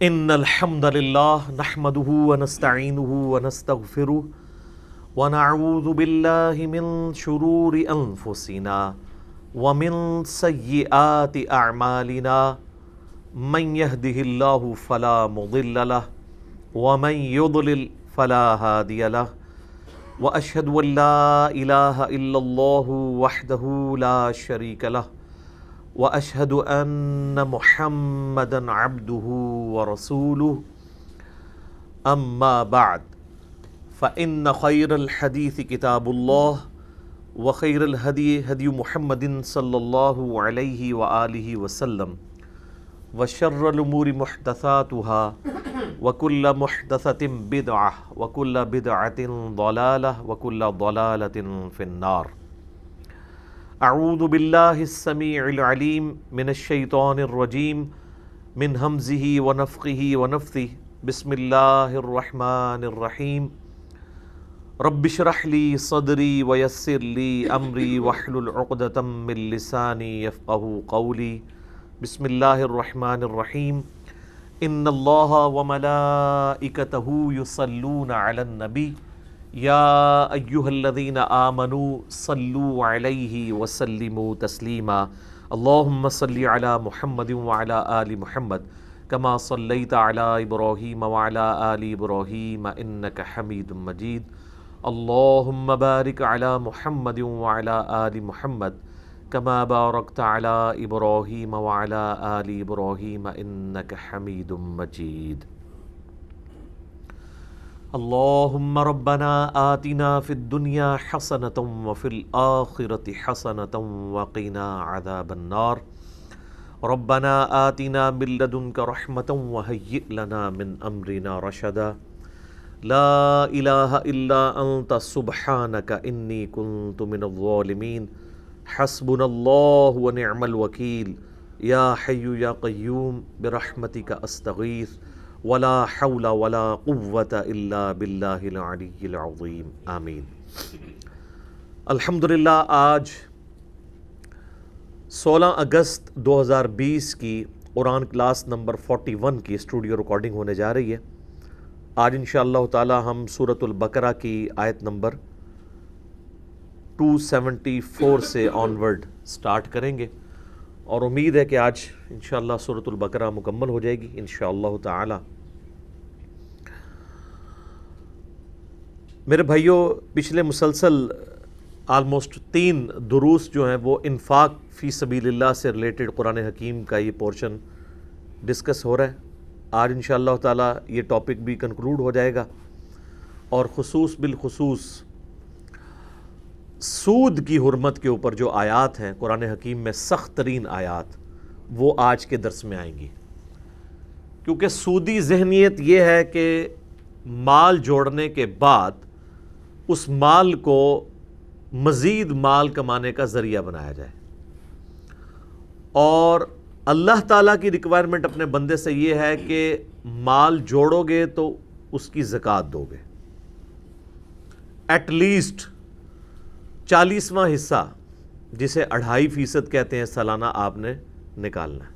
ان الحمد لله نحمده ونستعينه ونستغفره ونعوذ بالله من شرور انفسنا ومن سيئات اعمالنا من يهده الله فلا مضل له ومن يضلل فلا هادي له واشهد ان لا اله الا الله وحده لا شريك له واشهد ان محمدا عبده ورسوله اما بعد فان خير الحديث كتاب الله وخير الهدي هدي محمد صلى الله عليه واله وسلم وشر الامور محدثاتها وكل محدثة بدعة وكل بدعة ضلالة وكل ضلالة في النار. اعوذ باللہ السمیع العلیم من الشیطان الرجیم من ہمزہ ونفخہ ونفثہ بسم اللہ الرحمن الرحیم رب اشرح لی صدری ویسر لی امری واحلل عقدۃ من لسانی یفقہوا قولی بسم اللہ الرحمن الرحیم ان اللہ وملائکتہ یصلون علی النبی یا ایہا الذین آمنوا صلوا علیہ وسلموا تسلیما اللہم صلی علی محمد وعلی آل محمد کما صلیت علی ابراہیم وعلی آل ابراہیم انک حمید مجید اللہم بارک علی محمد وعلی آل محمد کما بارکت علی ابراہیم وعلی آل ابراہیم انک حمید مجید اللہم ربنا آتنا فی الدنیا حسنۃ وفی الآخرۃ حسنۃ وقنا عذاب النار ربنا آتنا من لدنک رحمۃ وہیئ لنا من امرنا رشدا لا الہ الا انت سبحانک انی کنت من الظالمین حسبنا اللہ ونعم الوکیل یا حی یا قیوم برحمتک استغیث ولا حول ولا قوة الا باللہ العلی العظیم آمین. الحمدللہ آج 16 اگست 2020 کی قرآن کلاس نمبر 41 کی اسٹوڈیو ریکارڈنگ ہونے جا رہی ہے. آج انشاءاللہ تعالی ہم سورۃ البقرہ کی آیت نمبر 274 سے آنورڈ سٹارٹ کریں گے اور امید ہے کہ آج انشاءاللہ سورۃ البقرہ مکمل ہو جائے گی انشاءاللہ تعالی. میرے بھائیوں، پچھلے مسلسل آلموسٹ 3 دروس جو ہیں وہ انفاق فی سبیل اللہ سے ریلیٹڈ قرآن حکیم کا یہ پورشن ڈسکس ہو رہا ہے. آج انشاءاللہ تعالی یہ ٹاپک بھی کنکلوڈ ہو جائے گا اور بالخصوص سود کی حرمت کے اوپر جو آیات ہیں قرآن حکیم میں سخت ترین آیات وہ آج کے درس میں آئیں گی، کیونکہ سودی ذہنیت یہ ہے کہ مال جوڑنے کے بعد اس مال کو مزید مال کمانے کا ذریعہ بنایا جائے، اور اللہ تعالیٰ کی ریکوائرمنٹ اپنے بندے سے یہ ہے کہ مال جوڑو گے تو اس کی زکوٰۃ دو گے، ایٹ لیسٹ 40واں حصہ جسے 2.5% کہتے ہیں سالانہ آپ نے نکالنا ہے.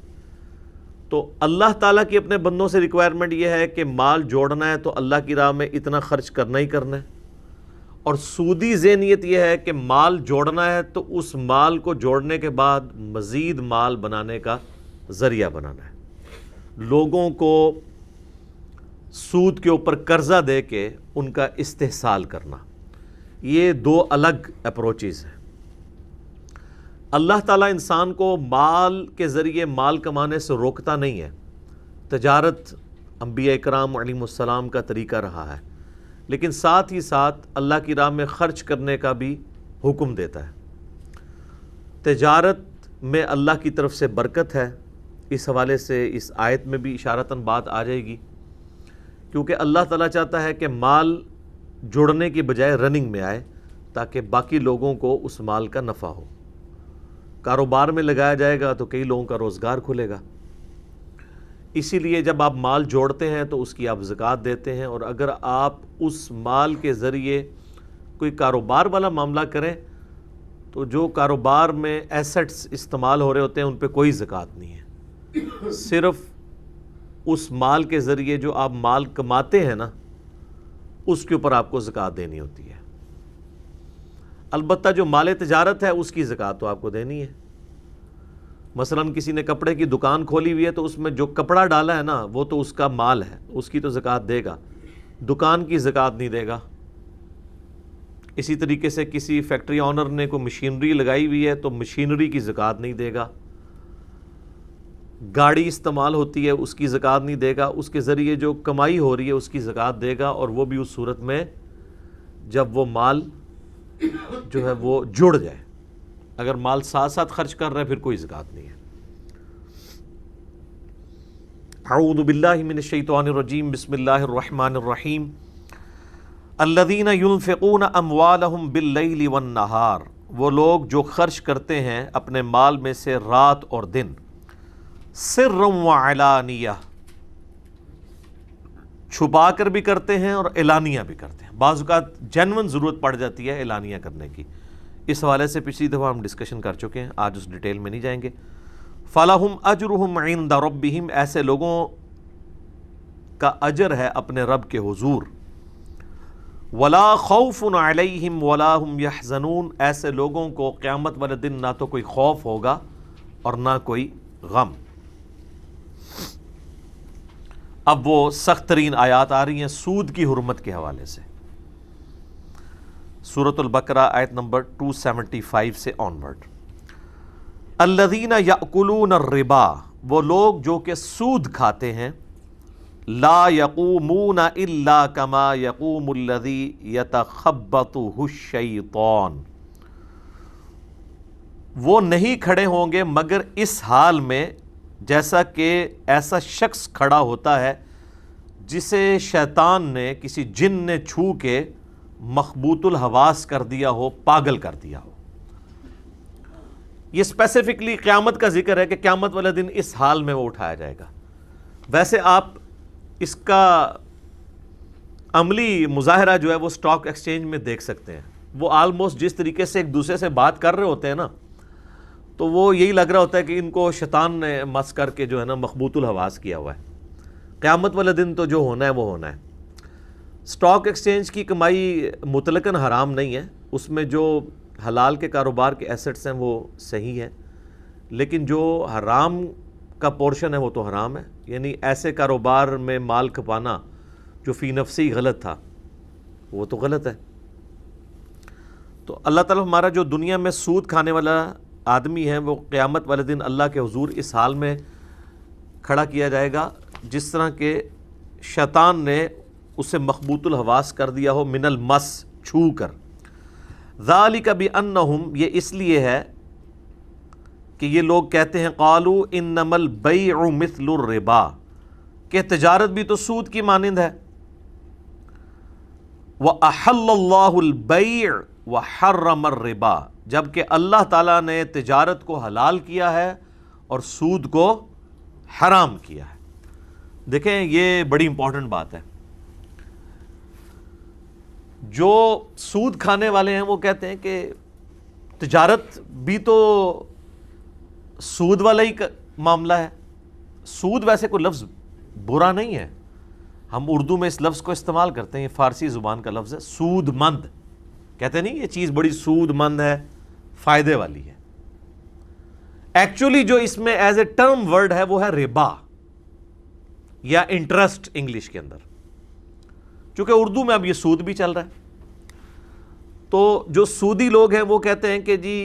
تو اللہ تعالیٰ کی اپنے بندوں سے ریکوائرمنٹ یہ ہے کہ مال جوڑنا ہے تو اللہ کی راہ میں اتنا خرچ کرنا ہی کرنا ہے، اور سودی ذہنیت یہ ہے کہ مال جوڑنا ہے تو اس مال کو جوڑنے کے بعد مزید مال بنانے کا ذریعہ بنانا ہے، لوگوں کو سود کے اوپر قرضہ دے کے ان کا استحصال کرنا. یہ 2 الگ اپروچز ہیں. اللہ تعالیٰ انسان کو مال کے ذریعے مال کمانے سے روکتا نہیں ہے. تجارت انبیاء اکرام علیہم السلام کا طریقہ رہا ہے، لیکن ساتھ ہی ساتھ اللہ کی راہ میں خرچ کرنے کا بھی حکم دیتا ہے. تجارت میں اللہ کی طرف سے برکت ہے، اس حوالے سے اس آیت میں بھی اشارتاً بات آ جائے گی، کیونکہ اللہ تعالیٰ چاہتا ہے کہ مال جوڑنے کی بجائے رننگ میں آئے تاکہ باقی لوگوں کو اس مال کا نفع ہو. کاروبار میں لگایا جائے گا تو کئی لوگوں کا روزگار کھلے گا. اسی لیے جب آپ مال جوڑتے ہیں تو اس کی آپ زکوٰۃ دیتے ہیں، اور اگر آپ اس مال کے ذریعے کوئی کاروبار والا معاملہ کریں تو جو کاروبار میں ایسٹس استعمال ہو رہے ہوتے ہیں ان پہ کوئی زکوٰۃ نہیں ہے، صرف اس مال کے ذریعے جو آپ مال کماتے ہیں نا اس کے اوپر آپ کو زکوٰۃ دینی ہوتی ہے۔ البتہ جو مال تجارت ہے اس کی زکوٰۃ تو آپ کو دینی ہے۔ مثلا کسی نے کپڑے کی دکان کھولی ہوئی ہے تو اس میں جو کپڑا ڈالا ہے نا وہ تو اس کا مال ہے، اس کی تو زکوٰۃ دے گا، دکان کی زکوٰۃ نہیں دے گا۔ اسی طریقے سے کسی فیکٹری آنر نے کوئی مشینری لگائی ہوئی ہے تو مشینری کی زکوٰۃ نہیں دے گا، گاڑی استعمال ہوتی ہے اس کی زکوٰۃ نہیں دے گا، اس کے ذریعے جو کمائی ہو رہی ہے اس کی زکوٰۃ دے گا، اور وہ بھی اس صورت میں جب وہ مال جو ہے وہ جڑ جائے۔ اگر مال ساتھ ساتھ خرچ کر رہا ہے پھر کوئی زکوٰۃ نہیں ہے۔ اعوذ باللہ من الشیطان الرجیم، بسم اللہ الرحمن الرحیم۔ الذین ينفقون اموالهم باللیل والنہار، وہ لوگ جو خرچ کرتے ہیں اپنے مال میں سے رات اور دن، سرا وعلانیہ، چھپا کر بھی کرتے ہیں اور اعلانیہ بھی کرتے ہیں۔ بعض اوقات جینون ضرورت پڑ جاتی ہے اعلانیہ کرنے کی، اس حوالے سے پچھلی دفعہ ہم ڈسکشن کر چکے ہیں، آج اس ڈیٹیل میں نہیں جائیں گے۔ فَلَهُمْ أَجْرُهُمْ عِنْدَ رَبِّهِمْ، ایسے لوگوں کا اجر ہے اپنے رب کے حضور۔ وَلَا خَوْفٌ عَلَيْهِمْ وَلَا هُمْ يَحْزَنُونَ، ایسے لوگوں کو قیامت والے دن نہ تو کوئی خوف ہوگا اور نہ کوئی غم۔ اب وہ سخت ترین آیات آ رہی ہیں سود کی حرمت کے حوالے سے، سورۃ البقرہ آیت نمبر 275 سے آنورڈ۔ الذین یأکلون الربا، وہ لوگ جو کہ سود کھاتے ہیں، لا یقومون الا کما یقوم الذی یتخبطہ الشیطان، وہ نہیں کھڑے ہوں گے مگر اس حال میں جیسا کہ ایسا شخص کھڑا ہوتا ہے جسے شیطان نے، کسی جن نے چھو کے مخبوط الحواس کر دیا ہو، پاگل کر دیا ہو۔ یہ اسپیسیفکلی قیامت کا ذکر ہے کہ قیامت والے دن اس حال میں وہ اٹھایا جائے گا۔ ویسے آپ اس کا عملی مظاہرہ جو ہے وہ اسٹاک ایکسچینج میں دیکھ سکتے ہیں۔ وہ آلموسٹ جس طریقے سے ایک دوسرے سے بات کر رہے ہوتے ہیں نا، تو وہ یہی لگ رہا ہوتا ہے کہ ان کو شیطان نے مس کر کے جو ہے نا مخبوط الحواس کیا ہوا ہے۔ قیامت والے دن تو جو ہونا ہے وہ ہونا ہے۔ اسٹاک ایکسچینج کی کمائی مطلقاً حرام نہیں ہے، اس میں جو حلال کے کاروبار کے ایسٹس ہیں وہ صحیح ہیں، لیکن جو حرام کا پورشن ہے وہ تو حرام ہے، یعنی ایسے کاروبار میں مال کھپانا جو فی نفسی غلط تھا وہ تو غلط ہے۔ تو اللہ تعالیٰ ہمارا جو دنیا میں سود کھانے والا آدمی ہے وہ قیامت والے دن اللہ کے حضور اس حال میں کھڑا کیا جائے گا جس طرح کہ شیطان نے اسے مخبوط الحواس کر دیا ہو، من المس، چھو کر۔ ذالک بانہم، یہ اس لیے ہے کہ یہ لوگ کہتے ہیں قالوا انما البیع مثل الربا، کہ تجارت بھی تو سود کی مانند ہے۔ وَأَحَلَّ اللَّهُ الْبَيْعَ وَحَرَّمَ الرِّبَا، جبکہ اللہ تعالیٰ نے تجارت کو حلال کیا ہے اور سود کو حرام کیا ہے۔ دیکھیں یہ بڑی امپورٹنٹ بات ہے۔ جو سود کھانے والے ہیں وہ کہتے ہیں کہ تجارت بھی تو سود والا ہی معاملہ ہے۔ سود ویسے کوئی لفظ برا نہیں ہے، ہم اردو میں اس لفظ کو استعمال کرتے ہیں، یہ فارسی زبان کا لفظ ہے، سود مند، کہتے نہیں یہ چیز بڑی سود مند ہے، فائدے والی ہے۔ ایکچولی جو اس میں ایز اے ٹرم ورڈ ہے وہ ہے ربا یا انٹرسٹ انگلش کے اندر، چونکہ اردو میں اب یہ سود بھی چل رہا ہے۔ تو جو سودی لوگ ہیں وہ کہتے ہیں کہ جی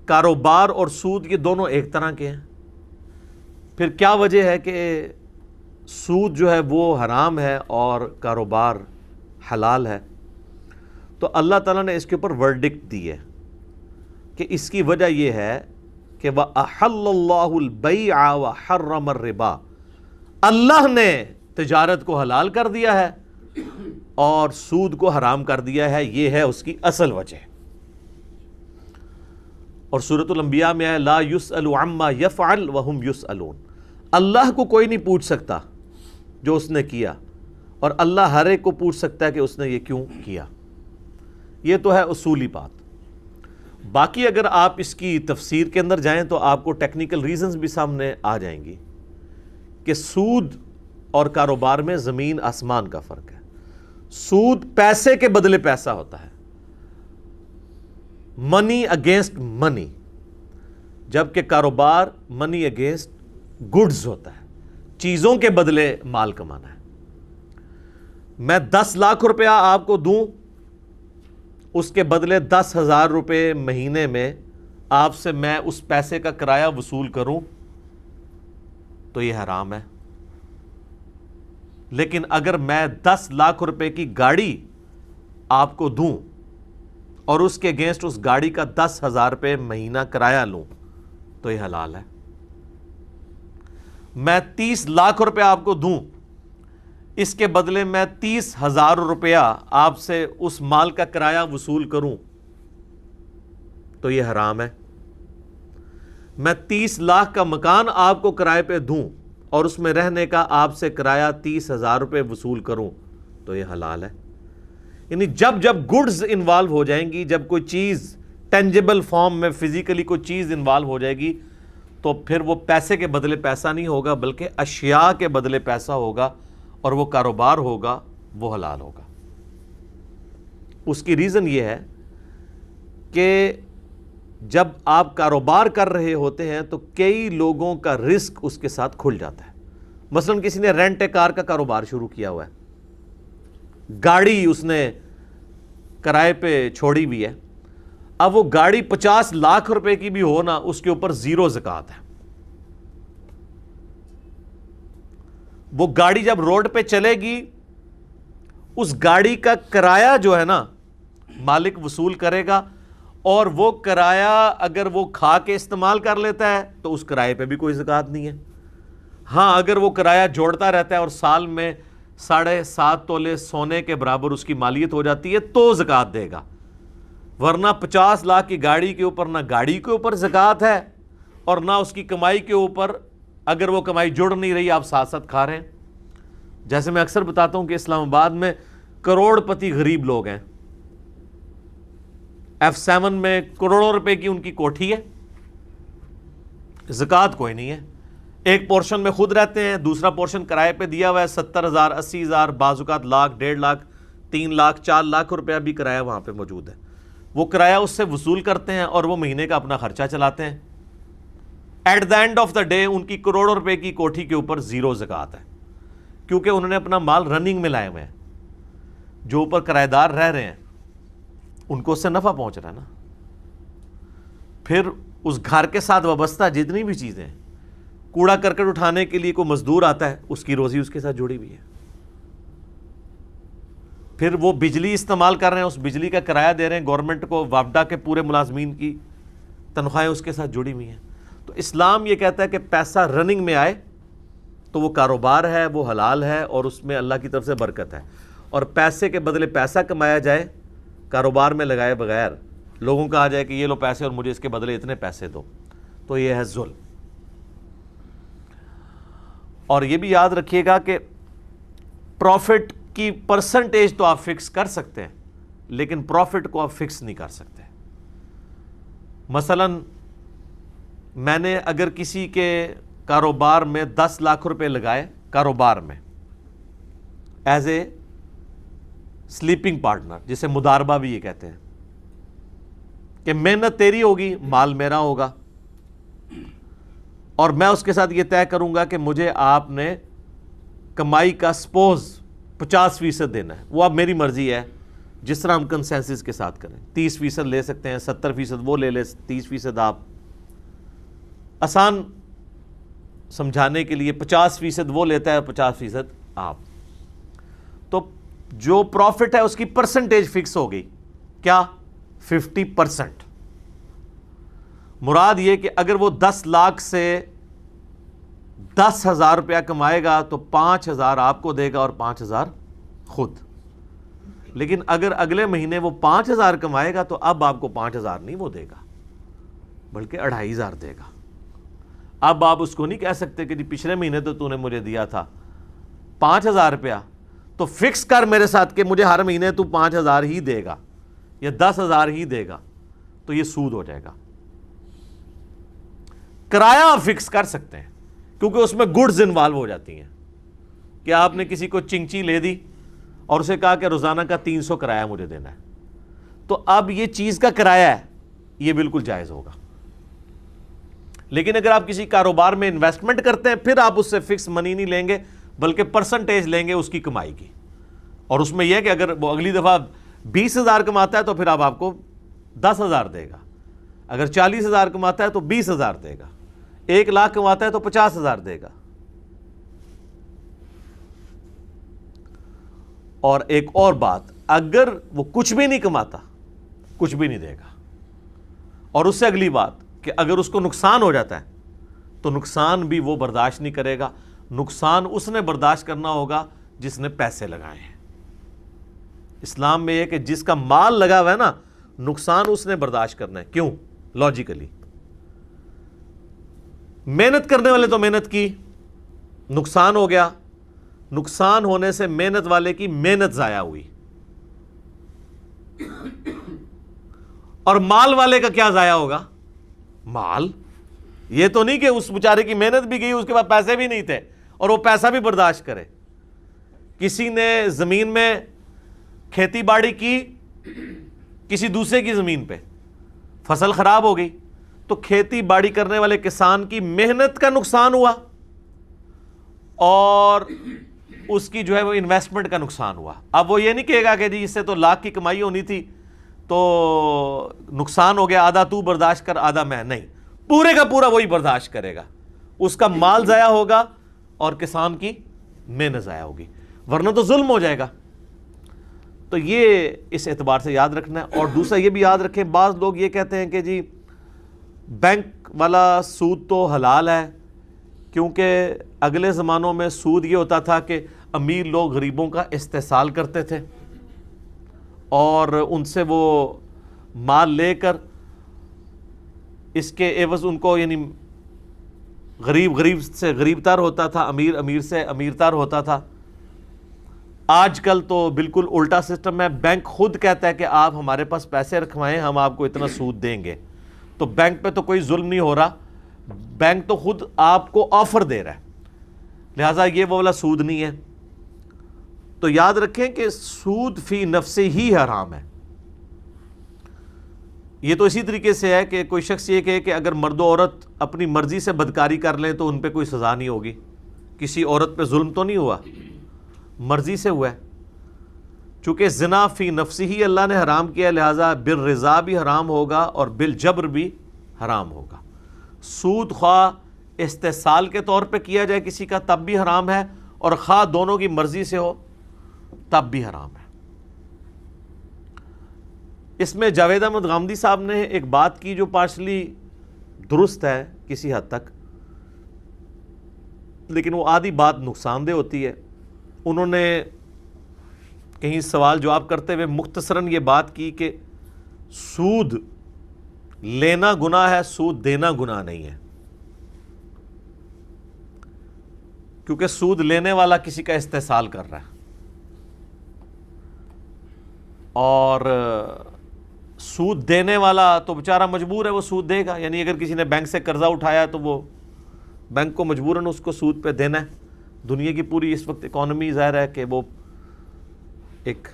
کاروبار اور سود یہ دونوں ایک طرح کے ہیں۔ پھر کیا وجہ ہے کہ سود جو ہے وہ حرام ہے اور کاروبار حلال ہے؟ تو اللہ تعالیٰ نے اس کے اوپر ورڈکٹ دی ہے کہ اس کی وجہ یہ ہے کہ وَأَحَلَّ اللَّهُ الْبَيْعَ وَحَرَّمَ الرِّبَا، اللہ نے تجارت کو حلال کر دیا ہے اور سود کو حرام کر دیا ہے، یہ ہے اس کی اصل وجہ۔ اور سورۃ الانبیاء میں ہے لا یسأل عما یفعل وہم یسألون، اللہ کو کوئی نہیں پوچھ سکتا جو اس نے کیا، اور اللہ ہر ایک کو پوچھ سکتا ہے کہ اس نے یہ کیوں کیا۔ یہ تو ہے اصولی بات۔ باقی اگر آپ اس کی تفسیر کے اندر جائیں تو آپ کو ٹیکنیکل ریزنز بھی سامنے آ جائیں گی کہ سود اور کاروبار میں زمین آسمان کا فرق ہے. سود پیسے کے بدلے پیسہ ہوتا ہے، منی اگینسٹ منی، جبکہ کاروبار منی اگینسٹ گڈز ہوتا ہے، چیزوں کے بدلے مال کمانا ہے. میں 10 لاکھ روپیہ آپ کو دوں، اس کے بدلے 10,000 روپے مہینے میں آپ سے میں اس پیسے کا کرایہ وصول کروں تو یہ حرام ہے. لیکن اگر میں 10 لاکھ روپے کی گاڑی آپ کو دوں اور اس کے اگینسٹ اس گاڑی کا 10,000 روپے مہینہ کرایہ لوں تو یہ حلال ہے. میں 30 لاکھ روپے آپ کو دوں، اس کے بدلے میں 30,000 روپیہ آپ سے اس مال کا کرایہ وصول کروں تو یہ حرام ہے. میں 30 لاکھ کا مکان آپ کو کرائے پہ دوں اور اس میں رہنے کا آپ سے کرایہ 30,000 روپے وصول کروں تو یہ حلال ہے. یعنی جب جب گڈز انوالو ہو جائیں گی، جب کوئی چیز ٹینجیبل فارم میں فزیکلی کوئی چیز انوالو ہو جائے گی تو پھر وہ پیسے کے بدلے پیسہ نہیں ہوگا بلکہ اشیاء کے بدلے پیسہ ہوگا، اور وہ کاروبار ہوگا، وہ حلال ہوگا. اس کی ریزن یہ ہے کہ جب آپ کاروبار کر رہے ہوتے ہیں تو کئی لوگوں کا رزق اس کے ساتھ کھل جاتا ہے. مثلا کسی نے رینٹ اے کار کا کاروبار شروع کیا ہوا ہے، گاڑی اس نے کرائے پہ چھوڑی ہوئی ہے. اب وہ گاڑی 50 لاکھ روپے کی بھی ہو نا، اس کے اوپر 0 زکوٰۃ ہے. وہ گاڑی جب روڈ پہ چلے گی، اس گاڑی کا کرایہ جو ہے نا مالک وصول کرے گا، اور وہ کرایہ اگر وہ کھا کے استعمال کر لیتا ہے تو اس کرائے پہ بھی کوئی زکوٰۃ نہیں ہے. ہاں اگر وہ کرایہ جوڑتا رہتا ہے اور سال میں 7.5 تولے سونے کے برابر اس کی مالیت ہو جاتی ہے تو زکوٰۃ دے گا. ورنہ 50 لاکھ کی گاڑی کے اوپر نہ گاڑی کے اوپر زکوٰۃ ہے اور نہ اس کی کمائی کے اوپر. اگر وہ کمائی جڑ نہیں رہی، آپ ساتھ ساتھ کھا رہے ہیں. جیسے میں اکثر بتاتا ہوں کہ اسلام آباد میں کروڑ پتی غریب لوگ ہیں. F7 میں کروڑوں روپے کی ان کی کوٹھی ہے، زکوٰۃ کوئی نہیں ہے. ایک پورشن میں خود رہتے ہیں، دوسرا پورشن کرائے پہ دیا ہوا ہے. 70,000 80,000 بعض اوقات لاکھ 1.5 لاکھ 3 لاکھ 4 لاکھ روپیہ بھی کرایہ وہاں پہ موجود ہے. وہ کرایہ اس سے وصول کرتے ہیں اور وہ مہینے کا اپنا خرچہ چلاتے ہیں. At the end of the day ان کی کروڑوں روپے کی کوٹھی کے اوپر 0 زکوٰۃ ہے، کیونکہ انہوں نے اپنا مال رننگ میں لائے ہوئے ہیں. جو اوپر کرایہ دار رہ رہے ہیں ان کو اس سے نفع پہنچ رہا ہے نا. پھر اس گھر کے ساتھ وابستہ جتنی بھی چیزیں ہیں، کوڑا کرکٹ اٹھانے کے لیے کوئی مزدور آتا ہے، اس کی روزی اس کے ساتھ جڑی ہوئی ہے. پھر وہ بجلی استعمال کر رہے ہیں، اس بجلی کا کرایہ دے رہے ہیں گورنمنٹ کو. وابڈا کے پورے ملازمین کی تنخواہیں اس کے ساتھ جڑی ہوئی ہیں. تو اسلام یہ کہتا ہے کہ پیسہ رننگ میں آئے تو وہ کاروبار ہے، وہ حلال ہے اور اس میں اللہ کی طرف سے برکت ہے. اور پیسے کے بدلے پیسہ کمایا جائے کاروبار میں لگائے بغیر، لوگوں کا آ جائے کہ یہ لو پیسے اور مجھے اس کے بدلے اتنے پیسے دو، تو یہ ہے ظلم. اور یہ بھی یاد رکھیے گا کہ پروفٹ کی پرسنٹیج تو آپ فکس کر سکتے ہیں لیکن پروفٹ کو آپ فکس نہیں کر سکتے. مثلا میں نے اگر کسی کے کاروبار میں 10 لاکھ روپے لگائے کاروبار میں ایز اے سلیپنگ پارٹنر، جسے مداربہ بھی یہ کہتے ہیں کہ محنت تیری ہوگی مال میرا ہوگا، اور میں اس کے ساتھ یہ طے کروں گا کہ مجھے آپ نے کمائی کا سپوز 50% دینا ہے. وہ اب میری مرضی ہے، جس طرح ہم کنسنسس کے ساتھ کریں. 30% لے سکتے ہیں، 70% وہ لے لے، 30% آپ. آسان سمجھانے کے لیے 50% وہ لیتا ہے، 50% آپ. تو جو پروفٹ ہے اس کی پرسنٹیج فکس ہو گئی. کیا؟ 50%. مراد یہ کہ اگر وہ 10 لاکھ سے 10,000 روپیہ کمائے گا تو 5,000 آپ کو دے گا اور 5,000 خود. لیکن اگر اگلے مہینے وہ 5,000 کمائے گا تو اب آپ کو 5,000 نہیں وہ دے گا بلکہ 2,500 دے گا. اب آپ اس کو نہیں کہہ سکتے کہ جی پچھلے مہینے تو نے مجھے دیا تھا 5,000 روپیہ، تو فکس کر میرے ساتھ کہ مجھے ہر مہینے تو 5,000 ہی دے گا یا 10,000 ہی دے گا، تو یہ سود ہو جائے گا. کرایہ آپ فکس کر سکتے ہیں کیونکہ اس میں گڈز انوالو ہو جاتی ہیں کہ آپ نے کسی کو چنگچی لے دی اور اسے کہا کہ روزانہ کا 300 کرایہ مجھے دینا ہے، تو اب یہ چیز کا کرایہ ہے، یہ بالکل جائز ہوگا۔ لیکن اگر آپ کسی کاروبار میں انویسٹمنٹ کرتے ہیں پھر آپ اس سے فکس منی نہیں لیں گے بلکہ پرسنٹیج لیں گے اس کی کمائی کی، اور اس میں یہ ہے کہ اگر وہ اگلی دفعہ 20,000 کماتا ہے تو پھر آپ کو 10,000 دے گا، اگر 40,000 کماتا ہے تو 20,000 دے گا، 1,00,000 کماتا ہے تو 50,000 دے گا۔ اور ایک اور بات، اگر وہ کچھ بھی نہیں کماتا کچھ بھی نہیں دے گا۔ اور اس سے اگلی بات کہ اگر اس کو نقصان ہو جاتا ہے تو نقصان بھی وہ برداشت نہیں کرے گا، نقصان اس نے برداشت کرنا ہوگا جس نے پیسے لگائے ہیں۔ اسلام میں یہ کہ جس کا مال لگا ہوا ہے نا، نقصان اس نے برداشت کرنا ہے۔ کیوں؟ لاجیکلی محنت کرنے والے تو محنت کی، نقصان ہو گیا، نقصان ہونے سے محنت والے کی محنت ضائع ہوئی، اور مال والے کا کیا ضائع ہوگا؟ مال۔ یہ تو نہیں کہ اس بیچارے کی محنت بھی گئی، اس کے بعد پیسے بھی نہیں تھے اور وہ پیسہ بھی برداشت کرے۔ کسی نے زمین میں کھیتی باڑی کی کسی دوسرے کی زمین پہ، فصل خراب ہو گئی تو کھیتی باڑی کرنے والے کسان کی محنت کا نقصان ہوا اور اس کی جو ہے وہ انویسٹمنٹ کا نقصان ہوا۔ اب وہ یہ نہیں کہے گا کہ جی اس سے تو 1,00,000 کی کمائی ہونی تھی تو نقصان ہو گیا، آدھا تو برداشت کر آدھا میں، نہیں، پورے کا پورا وہی برداشت کرے گا۔ اس کا مال ضائع ہوگا اور کسان کی محنت ضائع ہوگی، ورنہ تو ظلم ہو جائے گا۔ تو یہ اس اعتبار سے یاد رکھنا ہے۔ اور دوسرا یہ بھی یاد رکھیں، بعض لوگ یہ کہتے ہیں کہ جی بینک والا سود تو حلال ہے، کیونکہ اگلے زمانوں میں سود یہ ہوتا تھا کہ امیر لوگ غریبوں کا استحصال کرتے تھے اور ان سے وہ مال لے کر اس کے عوض ان کو، یعنی غریب غریب سے غریب تر ہوتا تھا، امیر امیر سے امیر تر ہوتا تھا۔ آج کل تو بالکل الٹا سسٹم ہے، بینک خود کہتا ہے کہ آپ ہمارے پاس پیسے رکھوائیں، ہم آپ کو اتنا سود دیں گے۔ تو بینک پہ تو کوئی ظلم نہیں ہو رہا، بینک تو خود آپ کو آفر دے رہا ہے، لہٰذا یہ وہ والا سود نہیں ہے۔ تو یاد رکھیں کہ سود فی نفسہ ہی حرام ہے۔ یہ تو اسی طریقے سے ہے کہ کوئی شخص یہ کہے کہ اگر مرد و عورت اپنی مرضی سے بدکاری کر لیں تو ان پہ کوئی سزا نہیں ہوگی۔ کسی عورت پہ ظلم تو نہیں ہوا، مرضی سے ہوا ہے۔ چونکہ زنا فی نفسہ ہی اللہ نے حرام کیا، لہٰذا بالرضا بھی حرام ہوگا اور بالجبر بھی حرام ہوگا۔ سود خواہ استحصال کے طور پہ کیا جائے کسی کا تب بھی حرام ہے، اور خواہ دونوں کی مرضی سے ہو تب بھی حرام ہے۔ اس میں جاوید احمد غامدی صاحب نے ایک بات کی جو پارشلی درست ہے کسی حد تک، لیکن وہ آدھی بات نقصان دہ ہوتی ہے۔ انہوں نے کہیں سوال جواب کرتے ہوئے مختصراً یہ بات کی کہ سود لینا گناہ ہے، سود دینا گناہ نہیں ہے، کیونکہ سود لینے والا کسی کا استحصال کر رہا ہے اور سود دینے والا تو بیچارہ مجبور ہے، وہ سود دے گا۔ یعنی اگر کسی نے بینک سے قرضہ اٹھایا ہے تو وہ بینک کو مجبوراً اس کو سود پہ دینا ہے۔ دنیا کی پوری اس وقت اکانومی ظاہر ہے کہ وہ ایک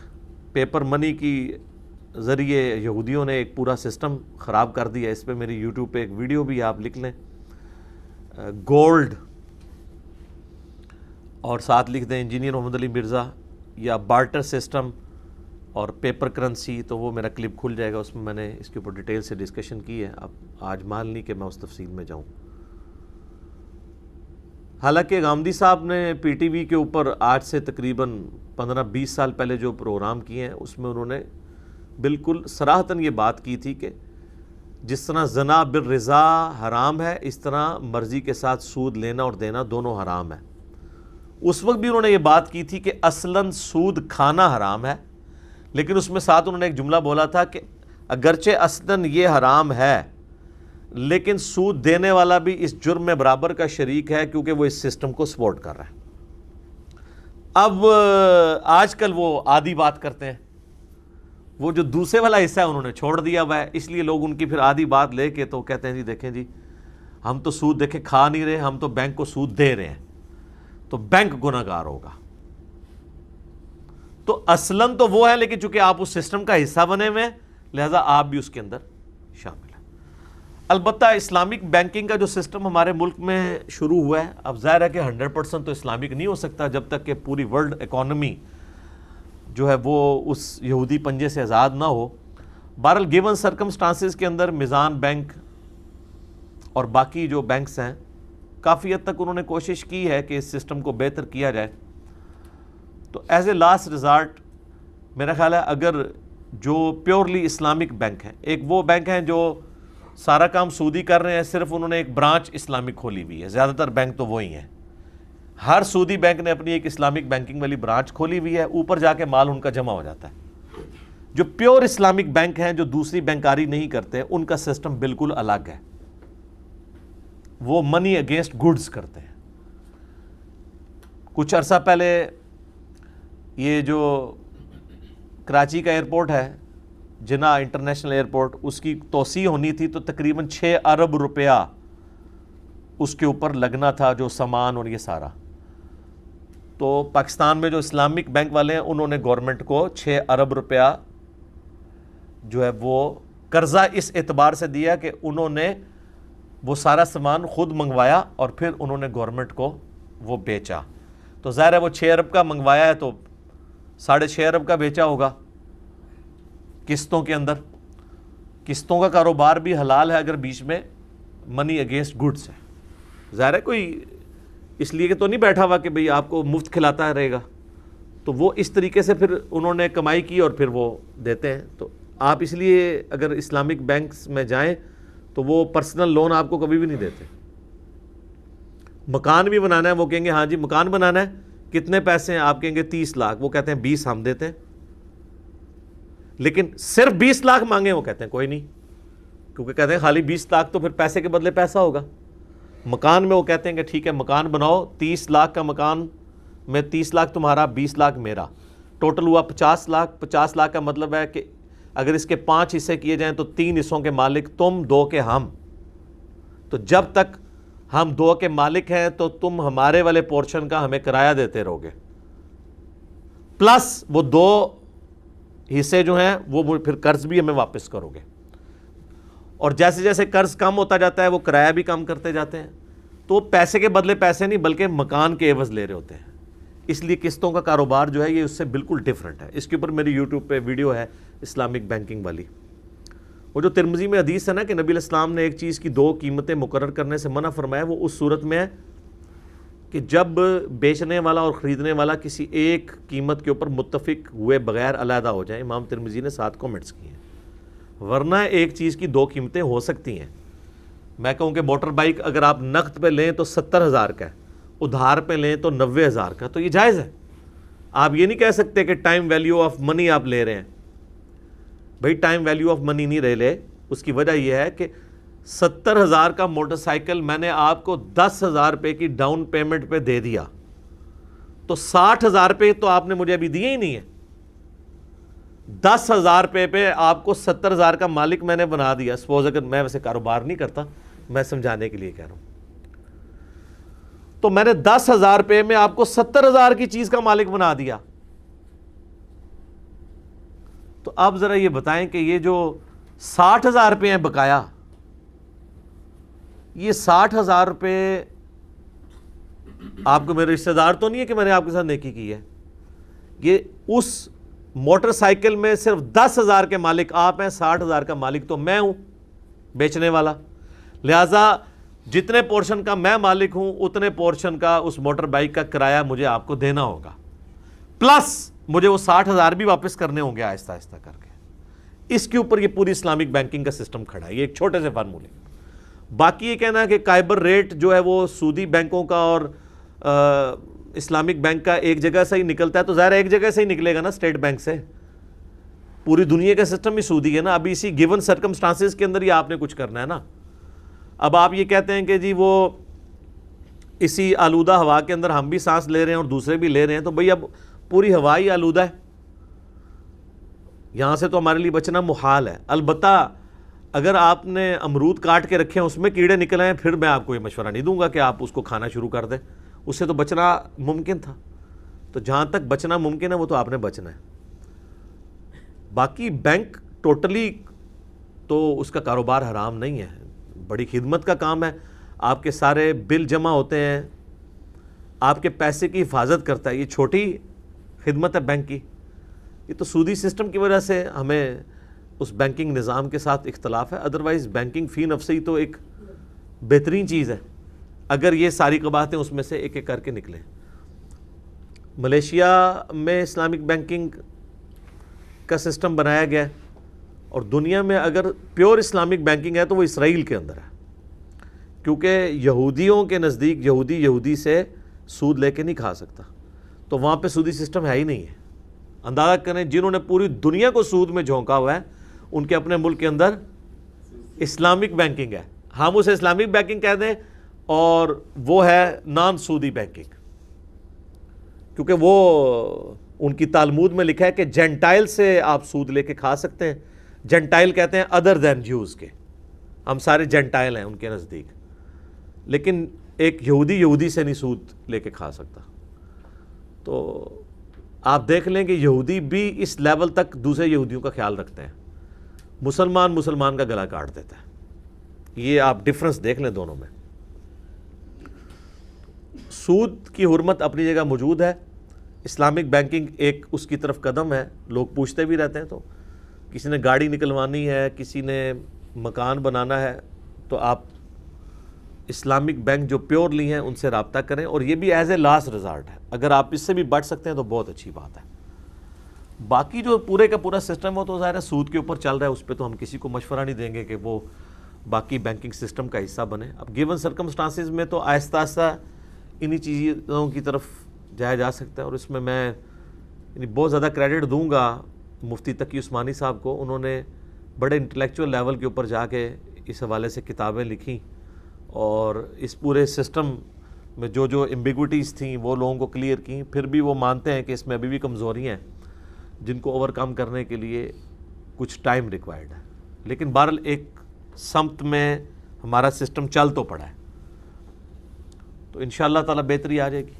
پیپر منی کی ذریعے یہودیوں نے ایک پورا سسٹم خراب کر دیا۔ اس پہ میری یوٹیوب پہ ایک ویڈیو بھی آپ لکھ لیں، گولڈ اور ساتھ لکھ دیں انجینئر محمد علی مرزا یا بارٹر سسٹم اور پیپر کرنسی، تو وہ میرا کلپ کھل جائے گا، اس میں نے اس کے اوپر ڈیٹیل سے ڈسکشن کی ہے۔ اب آج مال نہیں کہ میں اس تفصیل میں جاؤں۔ حالانکہ غامدی صاحب نے پی ٹی وی کے اوپر آج سے تقریباً 15-20 سال پہلے جو پروگرام کیے ہیں اس میں انہوں نے بالکل صراحتاً یہ بات کی تھی کہ جس طرح زنا بالرضا حرام ہے، اس طرح مرضی کے ساتھ سود لینا اور دینا دونوں حرام ہے۔ اس وقت بھی انہوں نے یہ بات کی تھی کہ اصلاً سود کھانا حرام ہے، لیکن اس میں ساتھ انہوں نے ایک جملہ بولا تھا کہ اگرچہ اصلاً یہ حرام ہے لیکن سود دینے والا بھی اس جرم میں برابر کا شریک ہے کیونکہ وہ اس سسٹم کو سپورٹ کر رہا ہے۔ اب آج کل وہ آدھی بات کرتے ہیں، وہ جو دوسرے والا حصہ ہے انہوں نے چھوڑ دیا ہوا ہے، اس لیے لوگ ان کی پھر آدھی بات لے کے تو کہتے ہیں جی دیکھیں جی ہم تو سود دیکھے کھا نہیں رہے، ہم تو بینک کو سود دے رہے ہیں، تو بینک گنہگار ہوگا۔ تو اصلاً تو وہ ہے، لیکن چونکہ آپ اس سسٹم کا حصہ بنے ہوئے ہیں لہذا آپ بھی اس کے اندر شامل ہیں۔ البتہ اسلامک بینکنگ کا جو سسٹم ہمارے ملک میں شروع ہوا ہے، اب ظاہر ہے کہ 100% تو اسلامک نہیں ہو سکتا جب تک کہ پوری ورلڈ اکانومی جو ہے وہ اس یہودی پنجے سے آزاد نہ ہو۔ بہرحال گیون سرکمسٹانسز کے اندر میزان بینک اور باقی جو بینکس ہیں کافی حد تک انہوں نے کوشش کی ہے کہ اس سسٹم کو بہتر کیا جائے۔ تو ایز اے لاسٹ ریزارٹ میرا خیال ہے اگر جو پیورلی اسلامک بینک ہیں، ایک وہ بینک ہیں جو سارا کام سودی کر رہے ہیں، صرف انہوں نے ایک برانچ اسلامک کھولی ہوئی ہے، زیادہ تر بینک تو وہی ہیں، ہر سودی بینک نے اپنی ایک اسلامک بینکنگ والی برانچ کھولی ہوئی ہے، اوپر جا کے مال ان کا جمع ہو جاتا ہے۔ جو پیور اسلامک بینک ہیں جو دوسری بینکاری نہیں کرتے، ان کا سسٹم بالکل الگ ہے، وہ منی اگینسٹ گڈز کرتے ہیں۔ کچھ عرصہ پہلے یہ جو کراچی کا ایئرپورٹ ہے، جناح انٹرنیشنل ایئرپورٹ، اس کی توسیع ہونی تھی تو تقریباً 6 ارب روپیہ اس کے اوپر لگنا تھا، جو سامان اور یہ سارا۔ تو پاکستان میں جو اسلامک بینک والے ہیں انہوں نے گورنمنٹ کو 6 ارب روپیہ جو ہے وہ قرضہ اس اعتبار سے دیا کہ انہوں نے وہ سارا سامان خود منگوایا اور پھر انہوں نے گورنمنٹ کو وہ بیچا۔ تو ظاہر ہے وہ 6 ارب کا منگوایا ہے تو 6.5 ارب کا بیچا ہوگا قسطوں کے اندر۔ قسطوں کا کاروبار بھی حلال ہے اگر بیچ میں منی اگینسٹ گڈس ہے۔ ظاہر ہے کوئی اس لیے کہ تو نہیں بیٹھا ہوا کہ بھئی آپ کو مفت کھلاتا رہے گا، تو وہ اس طریقے سے پھر انہوں نے کمائی کی اور پھر وہ دیتے ہیں۔ تو آپ اس لیے اگر اسلامک بینکس میں جائیں تو وہ پرسنل لون آپ کو کبھی بھی نہیں دیتے۔ مکان بھی بنانا ہے، وہ کہیں گے ہاں جی مکان بنانا ہے، کتنے پیسے ہیں؟ آپ کہیں گے 30 لاکھ، وہ کہتے ہیں 20 ہم دیتے ہیں، لیکن صرف 20 لاکھ مانگیں وہ کہتے ہیں کوئی نہیں، کیونکہ کہتے ہیں خالی 20 لاکھ تو پھر پیسے کے بدلے پیسہ ہوگا۔ مکان میں وہ کہتے ہیں کہ ٹھیک ہے مکان بناؤ، 30 لاکھ کا مکان میں 30 لاکھ تمہارا، 20 لاکھ میرا، ٹوٹل ہوا 50 لاکھ۔ 50 لاکھ کا مطلب ہے کہ اگر اس کے 5 حصے کیے جائیں تو 3 حصوں کے مالک تم، 2 کے ہم۔ تو جب تک ہم 2 کے مالک ہیں تو تم ہمارے والے پورشن کا ہمیں کرایہ دیتے رہو گے، پلس وہ 2 حصے جو ہیں وہ پھر قرض بھی ہمیں واپس کرو گے۔ اور جیسے جیسے قرض کم ہوتا جاتا ہے وہ کرایہ بھی کم کرتے جاتے ہیں۔ تو پیسے کے بدلے پیسے نہیں بلکہ مکان کے عوض لے رہے ہوتے ہیں۔ اس لیے قسطوں کا کاروبار جو ہے یہ اس سے بالکل ڈیفرنٹ ہے۔ اس کے اوپر میری یوٹیوب پہ ویڈیو ہے اسلامک بینکنگ والی۔ وہ جو ترمذی میں حدیث ہے نا کہ نبی علیہ السلام نے ایک چیز کی 2 قیمتیں مقرر کرنے سے منع فرمایا، وہ اس صورت میں ہے کہ جب بیچنے والا اور خریدنے والا کسی ایک قیمت کے اوپر متفق ہوئے بغیر علیحدہ ہو جائیں۔ امام ترمذی نے 7 کمنٹس کیے ہیں، ورنہ ایک چیز کی 2 قیمتیں ہو سکتی ہیں۔ میں کہوں کہ موٹر بائک اگر آپ نقد پہ لیں تو 70,000 کا ہے، ادھار پہ لیں تو 90,000 کا، تو یہ جائز ہے۔ آپ یہ نہیں کہہ سکتے کہ ٹائم ویلیو آف منی آپ لے رہے ہیں۔ بھائی ٹائم ویلیو آف منی نہیں لے، اس کی وجہ یہ ہے کہ 70,000 کا موٹر سائیکل میں نے آپ کو 10,000 روپے کی ڈاؤن پیمنٹ پہ دے دیا، تو 60,000 روپے تو آپ نے مجھے ابھی دیے ہی نہیں ہے۔ 10,000 روپے پہ آپ کو 70,000 کا مالک میں نے بنا دیا۔ سپوز اگر میں ویسے کاروبار نہیں کرتا، میں سمجھانے کے لیے کہہ رہا ہوں، تو میں نے 10,000 روپے میں آپ کو 70,000 کی چیز کا مالک بنا دیا۔ تو آپ ذرا یہ بتائیں کہ یہ جو 60,000 روپے ہیں بقایا، یہ 60,000 روپے آپ کو میرے رشتہ دار تو نہیں ہے کہ میں نے آپ کے ساتھ نیکی کی ہے، یہ اس موٹر سائیکل میں صرف 10,000 کے مالک آپ ہیں، 60,000 کا مالک تو میں ہوں بیچنے والا، لہذا جتنے پورشن کا میں مالک ہوں اتنے پورشن کا اس موٹر بائک کا کرایہ مجھے آپ کو دینا ہوگا، پلس مجھے وہ 60,000 بھی واپس کرنے ہوں گے آہستہ آہستہ کر کے۔ اس کے اوپر یہ پوری اسلامک بینکنگ کا سسٹم کھڑا ہے، یہ ایک چھوٹے سے فارمولے۔ باقی یہ کہنا ہے کہ قائبر ریٹ جو ہے وہ سودی بینکوں کا اور اسلامک بینک کا ایک جگہ سے ہی نکلتا ہے، تو ظاہر ایک جگہ سے ہی نکلے گا نا، اسٹیٹ بینک سے۔ پوری دنیا کا سسٹم ہی سودی ہے نا، ابھی اسی گیون سرکمسٹانسز کے اندر ہی آپ نے کچھ کرنا ہے نا۔ اب آپ یہ کہتے ہیں کہ جی وہ اسی آلودہ ہوا کے اندر ہم بھی سانس لے رہے ہیں اور دوسرے بھی لے رہے ہیں، تو بھئی اب پوری ہوا ہی آلودہ ہے، یہاں سے تو ہمارے لیے بچنا محال ہے۔ البتہ اگر آپ نے امرود کاٹ کے رکھے ہیں اس میں کیڑے نکل آئے پھر میں آپ کو یہ مشورہ نہیں دوں گا کہ آپ اس کو کھانا شروع کر دیں، اس سے تو بچنا ممکن تھا. تو جہاں تک بچنا ممکن ہے وہ تو آپ نے بچنا ہے. باقی بینک ٹوٹلی تو اس کا کاروبار حرام نہیں ہے، بڑی خدمت کا کام ہے. آپ کے سارے بل جمع ہوتے ہیں، آپ کے پیسے کی حفاظت کرتا ہے. یہ چھوٹی خدمت ہے بینک کی. یہ تو سودی سسٹم کی وجہ سے ہمیں اس بینکنگ نظام کے ساتھ اختلاف ہے. ادروائز بینکنگ فی نفسی تو ایک بہترین چیز ہے اگر یہ ساری قباحتیں اس میں سے ایک ایک کر کے نکلیں. ملیشیا میں اسلامک بینکنگ کا سسٹم بنایا گیا ہے، اور دنیا میں اگر پیور اسلامک بینکنگ ہے تو وہ اسرائیل کے اندر ہے، کیونکہ یہودیوں کے نزدیک یہودی سے سود لے کے نہیں کھا سکتا، تو وہاں پہ سودی سسٹم ہے ہی نہیں ہے. اندازہ کریں جنہوں نے پوری دنیا کو سود میں جھونکا ہوا ہے ان کے اپنے ملک کے اندر اسلامک بینکنگ ہے. ہم اسے اسلامک بینکنگ کہہ دیں اور وہ ہے نان سودی بینکنگ، کیونکہ وہ ان کی تالمود میں لکھا ہے کہ جینٹائل سے آپ سود لے کے کھا سکتے ہیں. جینٹائل کہتے ہیں ادر دین جیوز کے، ہم سارے جینٹائل ہیں ان کے نزدیک، لیکن ایک یہودی سے نہیں سود لے کے کھا سکتا. تو آپ دیکھ لیں کہ یہودی بھی اس لیول تک دوسرے یہودیوں کا خیال رکھتے ہیں، مسلمان کا گلا کاٹ دیتا ہے. یہ آپ ڈفرنس دیکھ لیں دونوں میں. سود کی حرمت اپنی جگہ موجود ہے. اسلامک بینکنگ ایک اس کی طرف قدم ہے. لوگ پوچھتے بھی رہتے ہیں، تو کسی نے گاڑی نکلوانی ہے، کسی نے مکان بنانا ہے، تو آپ اسلامک بینک جو پیور لی ہیں ان سے رابطہ کریں، اور یہ بھی ایز اے لاسٹ ریزارٹ ہے. اگر آپ اس سے بھی بچ سکتے ہیں تو بہت اچھی بات ہے. باقی جو پورے کا پورا سسٹم وہ تو ظاہر ہے سود کے اوپر چل رہا ہے، اس پہ تو ہم کسی کو مشورہ نہیں دیں گے کہ وہ باقی بینکنگ سسٹم کا حصہ بنے. اب گیون سرکمسٹانسز میں تو آہستہ آہستہ انہی چیزوں کی طرف جایا جا سکتا ہے. اور اس میں بہت زیادہ کریڈٹ دوں گا مفتی تقی عثمانی صاحب کو. انہوں نے بڑے انٹلیکچوئل لیول کے اوپر جا کے اس حوالے سے کتابیں لکھیں، اور اس پورے سسٹم میں جو ایمبیگوٹیز تھیں وہ لوگوں کو کلیئر کیں. پھر بھی وہ مانتے ہیں کہ اس میں ابھی بھی کمزوریاں ہیں جن کو اوور کم کرنے کے لیے کچھ ٹائم ریکوائرڈ ہے. لیکن بہرحال ایک سمت میں ہمارا سسٹم چل تو پڑا ہے، تو انشاءاللہ تعالی بہتری آ جائے گی.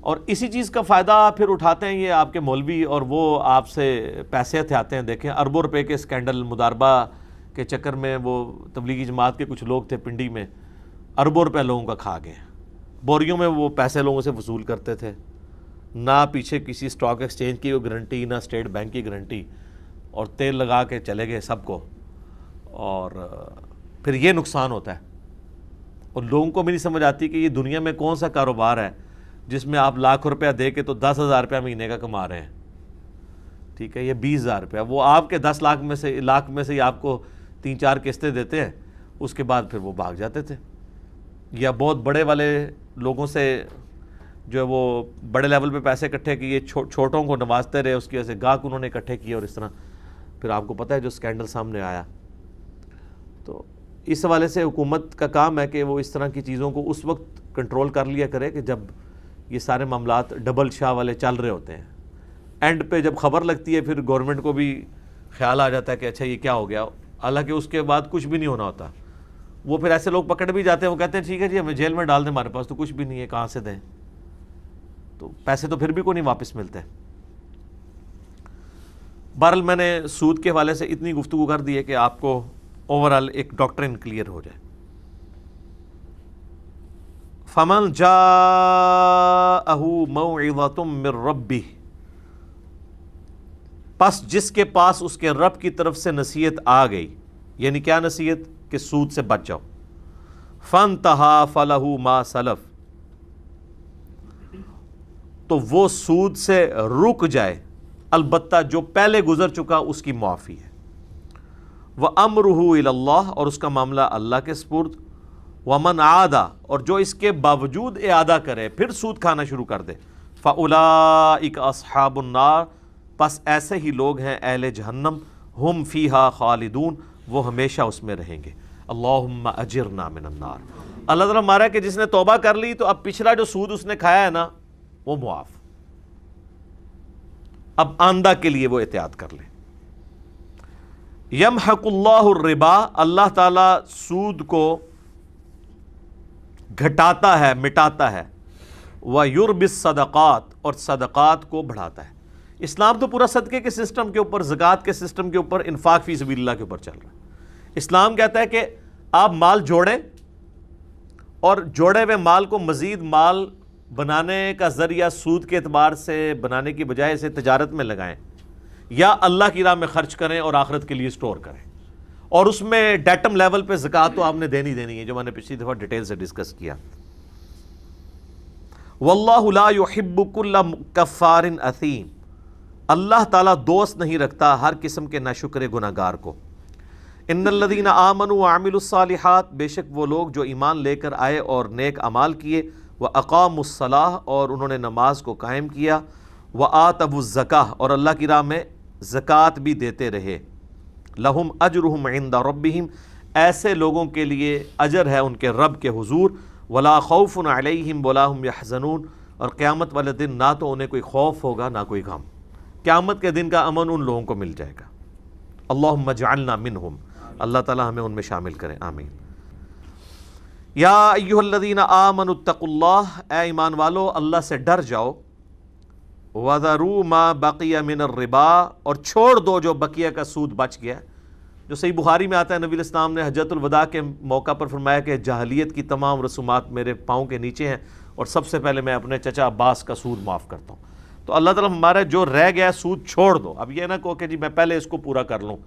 اور اسی چیز کا فائدہ پھر اٹھاتے ہیں یہ آپ کے مولوی، اور وہ آپ سے پیسے ہتھیاتے ہیں. دیکھیں اربوں روپے کے سکینڈل مداربہ کے چکر میں وہ تبلیغی جماعت کے کچھ لوگ تھے پنڈی میں، اربوں روپے لوگوں کا کھا گئے. بوریوں میں وہ پیسے لوگوں سے وصول کرتے تھے، نہ پیچھے کسی سٹاک ایکسچینج کی گارنٹی، نہ اسٹیٹ بینک کی گارنٹی، اور تیل لگا کے چلے گئے سب کو. اور پھر یہ نقصان ہوتا ہے. اور لوگوں کو بھی نہیں سمجھ آتی کہ یہ دنیا میں کون سا کاروبار ہے جس میں آپ لاکھ روپیہ دے کے تو 10,000 روپیہ مہینے کا کما رہے ہیں. ٹھیک ہے، یہ 20,000 روپیہ وہ آپ کے 10 لاکھ میں سے ہی آپ کو 3-4 قسطیں دیتے ہیں، اس کے بعد پھر وہ بھاگ جاتے تھے. یا بہت بڑے والے لوگوں سے جو ہے وہ بڑے لیول پہ پیسے اکٹھے کیے، چھوٹوں کو نوازتے رہے، اس کی وجہ سے گاہک انہوں نے اکٹھے کیے، اور اس طرح پھر آپ کو پتہ ہے جو سکینڈل سامنے آیا. تو اس حوالے سے حکومت کا کام ہے کہ وہ اس طرح کی چیزوں کو اس وقت کنٹرول کر لیا کرے کہ جب یہ سارے معاملات ڈبل شاہ والے چل رہے ہوتے ہیں. اینڈ پہ جب خبر لگتی ہے پھر گورنمنٹ کو بھی خیال آ جاتا ہے کہ اچھا یہ کیا ہو گیا، حالانکہ اس کے بعد کچھ بھی نہیں ہونا ہوتا. وہ پھر ایسے لوگ پکڑ بھی جاتے ہیں، وہ کہتے ہیں ٹھیک ہے جی ہمیں جیل میں ڈال دیں، ہمارے پاس تو کچھ بھی نہیں ہے، کہاں سے دیں. تو پیسے تو پھر بھی کوئی نہیں واپس ملتے. بہرحال میں نے سود کے حوالے سے اتنی گفتگو کر دی ہے کہ آپ کو اوورال ایک ڈاکٹرن کلیئر ہو جائے. فَمَنْ جَاءَهُ مَوْعِظَةٌ مِّن رَبِّهِ، پس جس کے پاس اس کے رب کی طرف سے نصیحت آ گئی، یعنی کیا نصیحت؟ کہ سود سے بچ جاؤ. فَانْتَهَا فَلَهُ مَا سَلَفَ، تو وہ سود سے رک جائے، البتہ جو پہلے گزر چکا اس کی معافی ہے. وَأَمْرُهُ إِلَى اللَّهِ، اور اس کا معاملہ اللہ کے سپرد. وَمَنْ عَادَ، اور جو اس کے باوجود اعادہ کرے، پھر سود کھانا شروع کر دے. فَأُولَئِكَ أَصْحَابُ النَّارِ، پس ایسے ہی لوگ ہیں اہل جہنم. ہم فیہا خالدون، وہ ہمیشہ اس میں رہیں گے. اللہم اجرنا من النار. اللہ تعالیٰ ہمارا کہ جس نے توبہ کر لی تو اب پچھلا جو سود اس نے کھایا ہے نا وہ معاف، اب آندہ کے لیے وہ احتیاط کر لے. یمحق اللہ الربا، اللہ تعالیٰ سود کو گھٹاتا ہے، مٹاتا ہے، وَيُرْبِ الصَّدَقَاتِ، اور صدقات کو بڑھاتا ہے۔ اسلام تو پورا صدقے کے سسٹم کے اوپر، زکوٰۃ کے سسٹم کے اوپر، انفاق فی سبیل اللہ کے اوپر چل رہا ہے۔ اسلام کہتا ہے کہ آپ مال جوڑیں اور جوڑے ہوئے مال کو مزید مال بنانے کا ذریعہ سود کے اعتبار سے بنانے کی بجائے اسے تجارت میں لگائیں، یا اللہ کی راہ میں خرچ کریں اور آخرت کے لیے سٹور کریں، اور اس میں ڈیٹم لیول پہ زکوٰۃ تو آپ نے دینی ہے، جو میں نے پچھلی دفعہ ڈیٹیل سے ڈسکس کیا۔ واللہ لا يحب كل کفار اثیم، اللہ تعالیٰ دوست نہیں رکھتا ہر قسم کے ناشکر گناہگار کو۔ ان الذین آمنوا وعملوا الصالحات، بے شک وہ لوگ جو ایمان لے کر آئے اور نیک اعمال کیے، واقاموا الصلاۃ، اور انہوں نے نماز کو قائم کیا، وآتوا الزکاۃ، اور اللہ کی راہ میں زکوٰۃ بھی دیتے رہے، لہم اجرہم عند ربہم، ایسے لوگوں کے لیے اجر ہے ان کے رب کے حضور، ولا خوف علیہم ولا ہم یحزنون، اور قیامت والے دن نہ تو انہیں کوئی خوف ہوگا نہ کوئی غم، قیامت کے دن کا امن ان لوگوں کو مل جائے گا۔ اللہم اجعلنا منہم، اللہ تعالی ہمیں ان میں شامل کریں، آمین۔ یا ایہا الذین آمنوا اتقوا اللہ، اے ایمان والو اللہ سے ڈر جاؤ، وَذَرُوا مَا بَقِيَ مِنَ الرِّبَا، اور چھوڑ دو جو بقیہ کا سود بچ گیا، جو صحیح بخاری میں آتا ہے نبی الاسلام نے حجۃ الوداع کے موقع پر فرمایا کہ جاہلیت کی تمام رسومات میرے پاؤں کے نیچے ہیں، اور سب سے پہلے میں اپنے چچا عباس کا سود معاف کرتا ہوں۔ تو اللہ تعالیٰ ہمارا جو رہ گیا سود چھوڑ دو، اب یہ نہ کہو کہ جی میں پہلے اس کو پورا کر لوں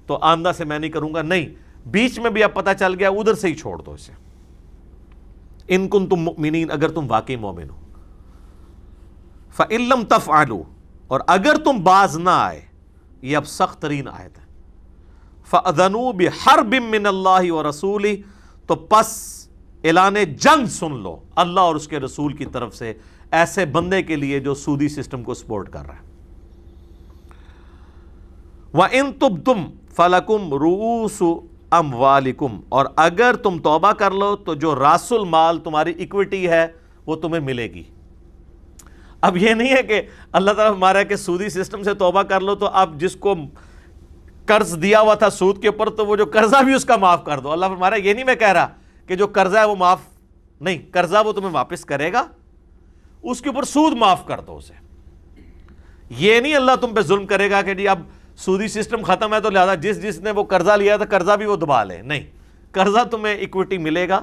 تو آمدہ سے میں نہیں کروں گا، نہیں، بیچ میں بھی اب پتہ چل گیا ادھر سے ہی چھوڑ دو اسے، ان کنتم مؤمنین، اگر تم واقعی مومن ہو۔ فَإِن لَمْ تَفْعَلُوا، اور اگر تم باز نہ آئے، یہ اب سخت ترین آیت ہے، فَأَذَنُوا بِحَرْبٍ مِّنَ اللَّهِ وَرَسُولِهِ، تو پس اعلان جنگ سن لو اللہ اور اس کے رسول کی طرف سے ایسے بندے کے لیے جو سودی سسٹم کو سپورٹ کر رہا ہے۔ وَإِن تُبْتُمْ فَلَكُمْ رُؤُوسُ أَمْوَالِكُمْ، اور اگر تم توبہ کر لو تو جو راس المال تمہاری ایکویٹی ہے وہ تمہیں ملے گی۔ اب یہ نہیں ہے کہ اللہ تعالیٰ ہمارا کہ سودی سسٹم سے توبہ کر لو تو اب جس کو قرض دیا ہوا تھا سود کے اوپر تو وہ جو قرضہ بھی اس کا معاف کر دو۔ اللہ ہمارا یہ نہیں میں کہہ رہا کہ جو قرضہ ہے وہ معاف نہیں، قرضہ وہ تمہیں واپس کرے گا، اس کے اوپر سود معاف کر دو اسے۔ یہ نہیں اللہ تم پہ ظلم کرے گا کہ جی اب سودی سسٹم ختم ہے تو لہذا جس نے وہ قرضہ لیا تھا قرضہ بھی وہ دبا لے، نہیں، قرضہ تمہیں ایکویٹی ملے گا،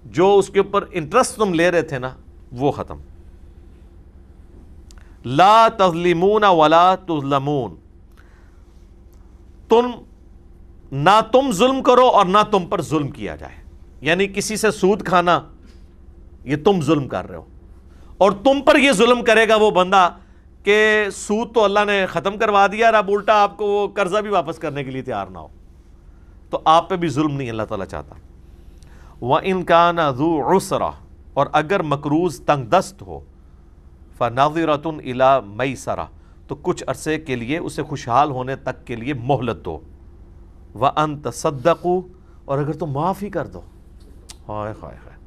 جو اس کے اوپر انٹرسٹ تم لے رہے تھے نا وہ ختم۔ لا تظلمون ولا تظلمون، نہ تم ظلم کرو اور نہ تم پر ظلم کیا جائے، یعنی کسی سے سود کھانا یہ تم ظلم کر رہے ہو، اور تم پر یہ ظلم کرے گا وہ بندہ کہ سود تو اللہ نے ختم کروا دیا اور اب الٹا آپ کو وہ قرضہ بھی واپس کرنے کے لیے تیار نہ ہو، تو آپ پہ بھی ظلم نہیں اللہ تعالیٰ چاہتا۔ وَإِن كَانَ ذُو عُسْرَةٍ، اور اگر مقروض تنگ دست ہو، فَنَظِرَةٌ إِلَى مَيْسَرَةٍ، تو کچھ عرصے کے لیے اسے خوشحال ہونے تک کے لیے مہلت دو۔ وَأَن تَصَدَّقُوا، اور اگر تم معاف ہی کر دو، ہائے ہائے ہائے،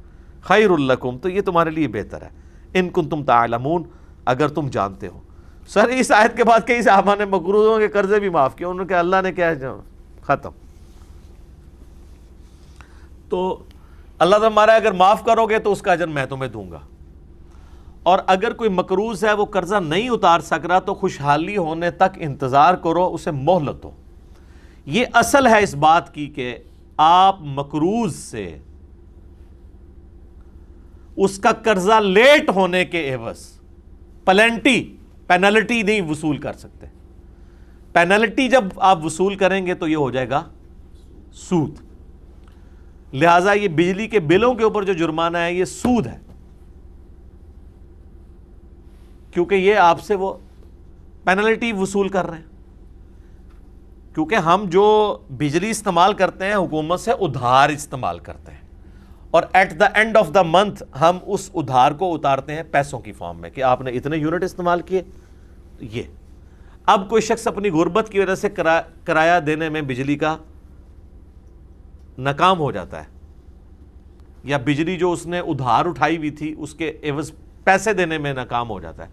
خَيْرٌ لَكُمْ، تو یہ تمہارے لیے بہتر ہے، إِن كُنتُمْ تَعْلَمُونَ، اگر تم جانتے ہو۔ سر اس آیت کے بعد کئی صحابہ نے مقروضوں کے قرضے بھی معاف کیے، انہوں نے کہا اللہ نے کیا ختم۔ تو اللہ تعالیٰ ہمارا اگر معاف کرو گے تو اس کا اجر میں تمہیں دوں گا، اور اگر کوئی مقروض ہے وہ قرضہ نہیں اتار سک رہا تو خوشحالی ہونے تک انتظار کرو، اسے مہلت دو۔ یہ اصل ہے اس بات کی کہ آپ مقروض سے اس کا قرضہ لیٹ ہونے کے عوض پینلٹی نہیں وصول کر سکتے۔ پینلٹی جب آپ وصول کریں گے تو یہ ہو جائے گا سود، لہٰذا یہ بجلی کے بلوں کے اوپر جو جرمانہ ہے یہ سود ہے، کیونکہ یہ آپ سے وہ پینلٹی وصول کر رہے ہیں، کیونکہ ہم جو بجلی استعمال کرتے ہیں حکومت سے ادھار استعمال کرتے ہیں، اور at the end of the month ہم اس ادھار کو اتارتے ہیں پیسوں کی فارم میں کہ آپ نے اتنے یونٹ استعمال کیے۔ یہ اب کوئی شخص اپنی غربت کی وجہ سے کرایہ دینے میں بجلی کا ناکام ہو جاتا ہے، یا بجلی جو اس نے ادھار اٹھائی ہوئی تھی اس کے عوض پیسے دینے میں ناکام ہو جاتا ہے،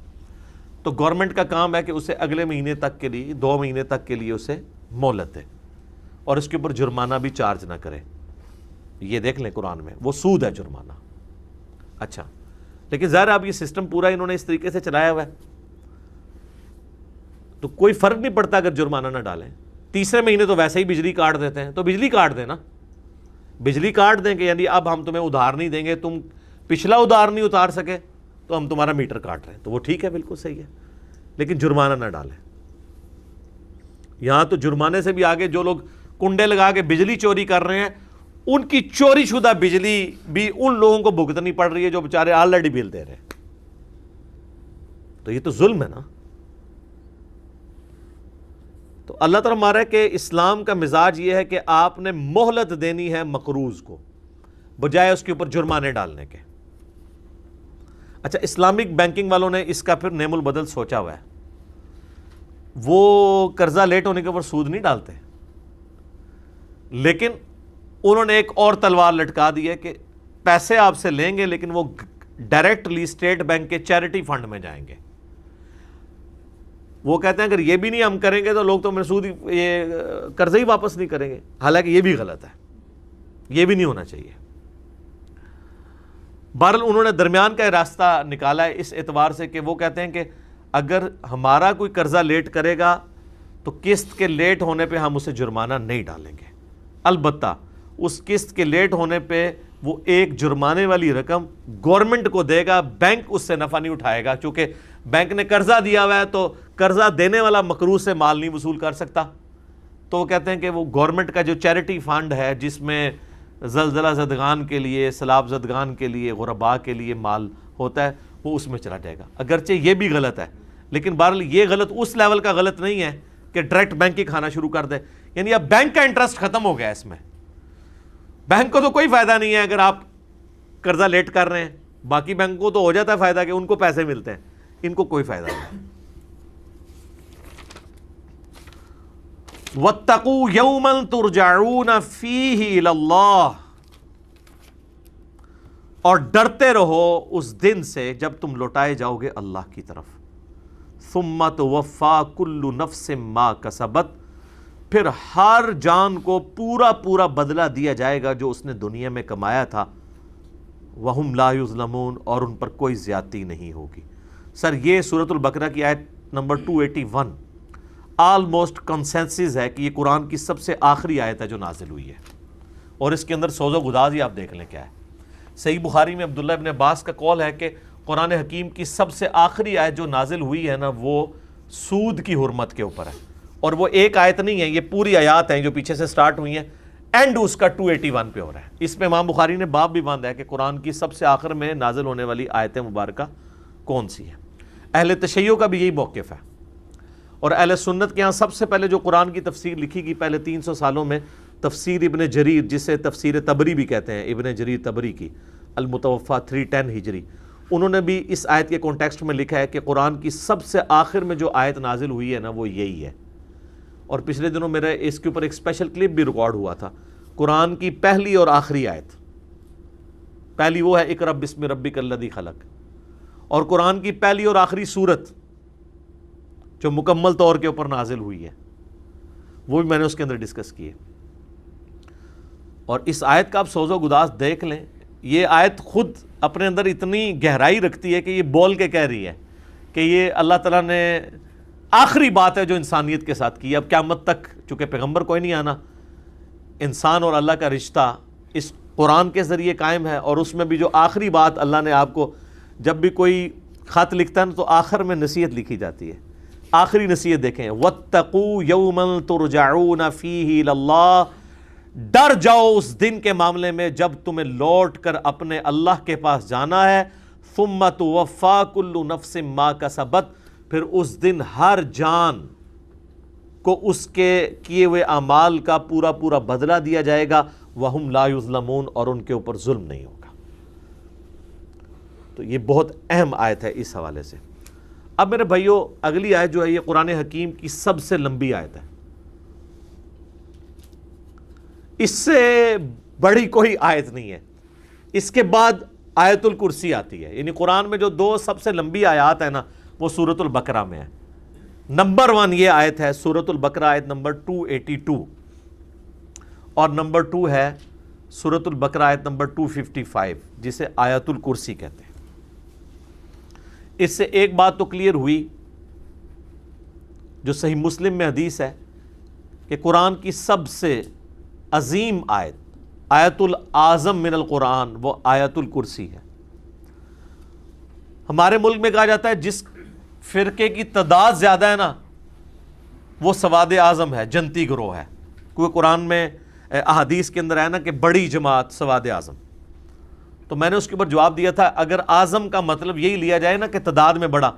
تو گورنمنٹ کا کام ہے کہ اسے اگلے مہینے تک کے لیے 2 مہینے تک کے لیے اسے مہلت دے اور اس کے اوپر جرمانہ بھی چارج نہ کرے. یہ دیکھ لیں قرآن میں وہ سود ہے جرمانہ. اچھا لیکن ظاہر اب یہ سسٹم پورا انہوں نے اس طریقے سے چلایا ہوا ہے تو کوئی فرق نہیں پڑتا اگر جرمانہ نہ ڈالیں. تیسرے مہینے تو ویسے ہی بجلی کاٹ دیتے ہیں تو بجلی کاٹ دیں نا, بجلی کاٹ دیں کہ یعنی اب ہم تمہیں ادھار نہیں دیں گے, تم پچھلا ادھار نہیں اتار سکے تو ہم تمہارا میٹر کاٹ رہے ہیں, تو وہ ٹھیک ہے, بالکل صحیح ہے, لیکن جرمانہ نہ ڈالیں. یہاں تو جرمانے سے بھی آگے جو لوگ کنڈے لگا کے بجلی چوری کر رہے ہیں ان کی چوری شدہ بجلی بھی ان لوگوں کو بھگتنی پڑ رہی ہے جو بیچارے آلریڈی بل دے رہے ہیں. تو یہ تو ظلم ہے نا. تو اللہ تعالیٰ ہمارا ہے کہ اسلام کا مزاج یہ ہے کہ آپ نے مہلت دینی ہے مقروض کو بجائے اس کے اوپر جرمانے ڈالنے کے. اچھا اسلامک بینکنگ والوں نے اس کا پھر نعم البدل سوچا ہوا ہے. وہ قرضہ لیٹ ہونے کے اوپر سود نہیں ڈالتے, لیکن انہوں نے ایک اور تلوار لٹکا دی ہے کہ پیسے آپ سے لیں گے لیکن وہ ڈائریکٹلی اسٹیٹ بینک کے چیریٹی فنڈ میں جائیں گے. وہ کہتے ہیں اگر یہ بھی نہیں ہم کریں گے تو لوگ تو سود یہ قرضہ ہی واپس نہیں کریں گے, حالانکہ یہ بھی غلط ہے, یہ بھی نہیں ہونا چاہیے. بہرحال انہوں نے درمیان کا راستہ نکالا ہے اس اعتبار سے کہ وہ کہتے ہیں کہ اگر ہمارا کوئی قرضہ لیٹ کرے گا تو قسط کے لیٹ ہونے پہ ہم اسے جرمانہ نہیں ڈالیں گے. البتہ اس قسط کے لیٹ ہونے پہ وہ ایک جرمانے والی رقم گورنمنٹ کو دے گا, بینک اس سے نفع نہیں اٹھائے گا, چونکہ بینک نے قرضہ دیا ہوا ہے تو قرضہ دینے والا مقروض سے مال نہیں وصول کر سکتا. تو وہ کہتے ہیں کہ وہ گورنمنٹ کا جو چیریٹی فنڈ ہے جس میں زلزلہ زدگان کے لیے, سیلاب زدگان کے لیے, غرباء کے لیے مال ہوتا ہے, وہ اس میں چلا جائے گا. اگرچہ یہ بھی غلط ہے لیکن بہرحال یہ غلط اس لیول کا غلط نہیں ہے کہ ڈائریکٹ بینک ہی کھانا شروع کر دے. یعنی اب بینک کا انٹرسٹ ختم ہو گیا اس میں. بینک کو تو کوئی فائدہ نہیں ہے اگر آپ قرضہ لیٹ کر رہے ہیں, باقی بینک کو تو ہو جاتا ہے فائدہ کہ ان کو پیسے ملتے ہیں, ان کو کوئی فائدہ نہیں. وَاتَّقُوا يَوْمًا تُرْجَعُونَ فِيهِ إِلَى اللَّهِ, اور ڈرتے رہو اس دن سے جب تم لوٹائے جاؤ گے اللہ کی طرف. ثُمَّ تُوَفَّىٰ كُلُّ نَفْسٍ مَّا كَسَبَتْ, پھر ہر جان کو پورا پورا بدلہ دیا جائے گا جو اس نے دنیا میں کمایا تھا. وَهُمْ لَا يُظْلَمُونَ, اور ان پر کوئی زیادتی نہیں ہوگی. سر یہ سورۃ البقرہ کی آیت نمبر 281 آلموسٹ کنسنسس ہے کہ یہ قرآن کی سب سے آخری آیت ہے جو نازل ہوئی ہے, اور اس کے اندر سوز و گداز ہی آپ دیکھ لیں کیا ہے. صحیح بخاری میں عبداللہ ابن عباس کا قول ہے کہ قرآن حکیم کی سب سے آخری آیت جو نازل ہوئی ہے نا وہ سود کی حرمت کے اوپر ہے, اور وہ ایک آیت نہیں ہے, یہ پوری آیات ہیں جو پیچھے سے سٹارٹ ہوئی ہیں, اینڈ اس کا 281 پہ ہو رہا ہے. اس میں امام بخاری نے باب بھی باندھا ہے کہ قرآن کی سب سے آخر میں نازل ہونے والی آیت مبارکہ کون سی ہے. اہل تشیع کا بھی یہی موقف ہے, اور اہل سنت کے ہاں سب سے پہلے جو قرآن کی تفسیر لکھی گئی پہلے 300 سالوں میں تفسیر ابن جریر, جسے تفسیر تبری بھی کہتے ہیں, ابن جریر تبری کی, المتوفیٰ 310 ہجری, انہوں نے بھی اس آیت کے کانٹیکسٹ میں لکھا ہے کہ قرآن کی سب سے آخر میں جو آیت نازل ہوئی ہے نا وہ یہی ہے. اور پچھلے دنوں میرا اس کے اوپر ایک اسپیشل کلپ بھی ریکارڈ ہوا تھا. قرآن کی پہلی اور آخری آیت, پہلی وہ ہے اقرأ بسم ربک الذی خلق, اور قرآن کی پہلی اور آخری سورت جو مکمل طور کے اوپر نازل ہوئی ہے وہ بھی میں نے اس کے اندر ڈسکس کی ہے. اور اس آیت کا آپ سوز و گداز دیکھ لیں, یہ آیت خود اپنے اندر اتنی گہرائی رکھتی ہے کہ یہ بول کے کہہ رہی ہے کہ یہ اللہ تعالیٰ نے آخری بات ہے جو انسانیت کے ساتھ کی. اب قیامت تک چونکہ پیغمبر کوئی نہیں آنا, انسان اور اللہ کا رشتہ اس قرآن کے ذریعے قائم ہے, اور اس میں بھی جو آخری بات اللہ نے آپ کو, جب بھی کوئی خط لکھتا ہے تو آخر میں نصیحت لکھی جاتی ہے. آخری نصیحت دیکھیں, وَاتَّقُوا يَوْمًا تُرْجَعُونَ فِيهِ إِلَى اللَّهِ, ڈر جاؤ اس دن کے معاملے میں جب تمہیں لوٹ کر اپنے اللہ کے پاس جانا ہے. ثُمَّ تُوَفَّىٰ كُلُّ نَفْسٍ مَّا كَسَبَتْ, پھر اس دن ہر جان کو اس کے کیے ہوئے اعمال کا پورا پورا بدلہ دیا جائے گا. وَهُمْ لَا يُظْلَمُونَ, اور ان کے اوپر ظلم نہیں ہوگا. تو یہ بہت اہم آیت ہے اس حوالے سے. اب میرے بھائیو اگلی آیت جو ہے یہ قرآن حکیم کی سب سے لمبی آیت ہے, اس سے بڑی کوئی آیت نہیں ہے. اس کے بعد آیت الکرسی آتی ہے, یعنی قرآن میں جو دو سب سے لمبی آیات ہیں نا وہ سورۃ البقرہ میں ہے. نمبر 1 یہ آیت ہے سورۃ البقرہ آیت نمبر 282، اور نمبر 2 ہے سورۃ البقرہ آیت نمبر 255 جسے آیت الکرسی کہتے ہیں۔ اس سے ایک بات تو کلیئر ہوئی جو صحیح مسلم میں حدیث ہے کہ قرآن کی سب سے عظیم آیت، آیت العظم من القرآن، وہ آیت الکرسی ہے۔ ہمارے ملک میں کہا جاتا ہے جس فرقے کی تعداد زیادہ ہے نا وہ سواد اعظم ہے، جنتی گروہ ہے، کیونکہ قرآن میں احادیث کے اندر ہے نا کہ بڑی جماعت سواد اعظم۔ تو میں نے اس کے اوپر جواب دیا تھا اگر اعظم کا مطلب یہی لیا جائے نا کہ تعداد میں بڑا،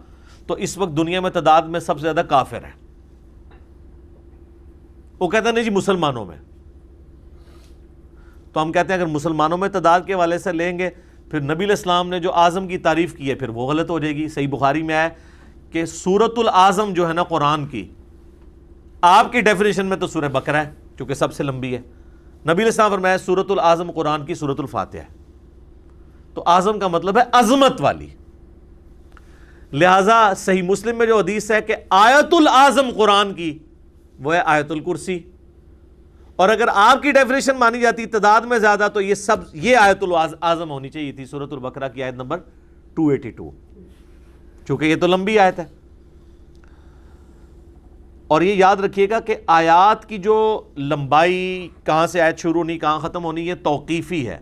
تو اس وقت دنیا میں تعداد میں سب سے زیادہ کافر ہے۔ وہ کہتے ہیں نہیں جی مسلمانوں میں، تو ہم کہتے ہیں اگر مسلمانوں میں تعداد کے حوالے سے لیں گے پھر نبی علیہ السلام نے جو اعظم کی تعریف کی ہے پھر وہ غلط ہو جائے گی۔ صحیح بخاری میں ہے کہ سورۃ العظم جو ہے نا قرآن کی، آپ کی ڈیفینیشن میں تو سورہ بقرہ ہے چونکہ سب سے لمبی ہے، نبی علیہ السلام فرمایا سورۃ العظم قرآن کی سورۃ الفاتحہ ہے، تو اعظم کا مطلب ہے عظمت والی۔ لہٰذا صحیح مسلم میں جو حدیث ہے کہ آیت العظم قرآن کی وہ ہے آیت الکرسی، اور اگر آپ کی ڈیفینیشن مانی جاتی تعداد میں زیادہ تو یہ آیت العظم ہونی چاہیے تھی سورۃ البقرہ کی آیت نمبر 282، چونکہ یہ تو لمبی آیت ہے۔ اور یہ یاد رکھیے گا کہ آیات کی جو لمبائی، کہاں سے آیت شروع ہونی کہاں ختم ہونی، یہ توقیفی ہے،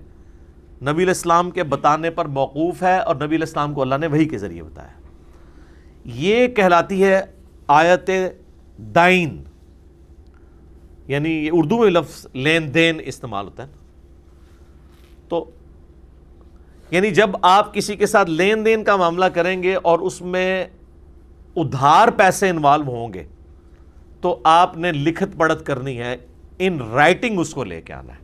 نبی علیہ السلام کے بتانے پر موقوف ہے، اور نبی علیہ السلام کو اللہ نے وحی کے ذریعے بتایا۔ یہ کہلاتی ہے آیت دائن، یعنی یہ اردو میں لفظ لین دین استعمال ہوتا ہے، تو یعنی جب آپ کسی کے ساتھ لین دین کا معاملہ کریں گے اور اس میں ادھار پیسے انوالو ہوں گے تو آپ نے لکھت پڑھت کرنی ہے، ان رائٹنگ اس کو لے کے آنا ہے۔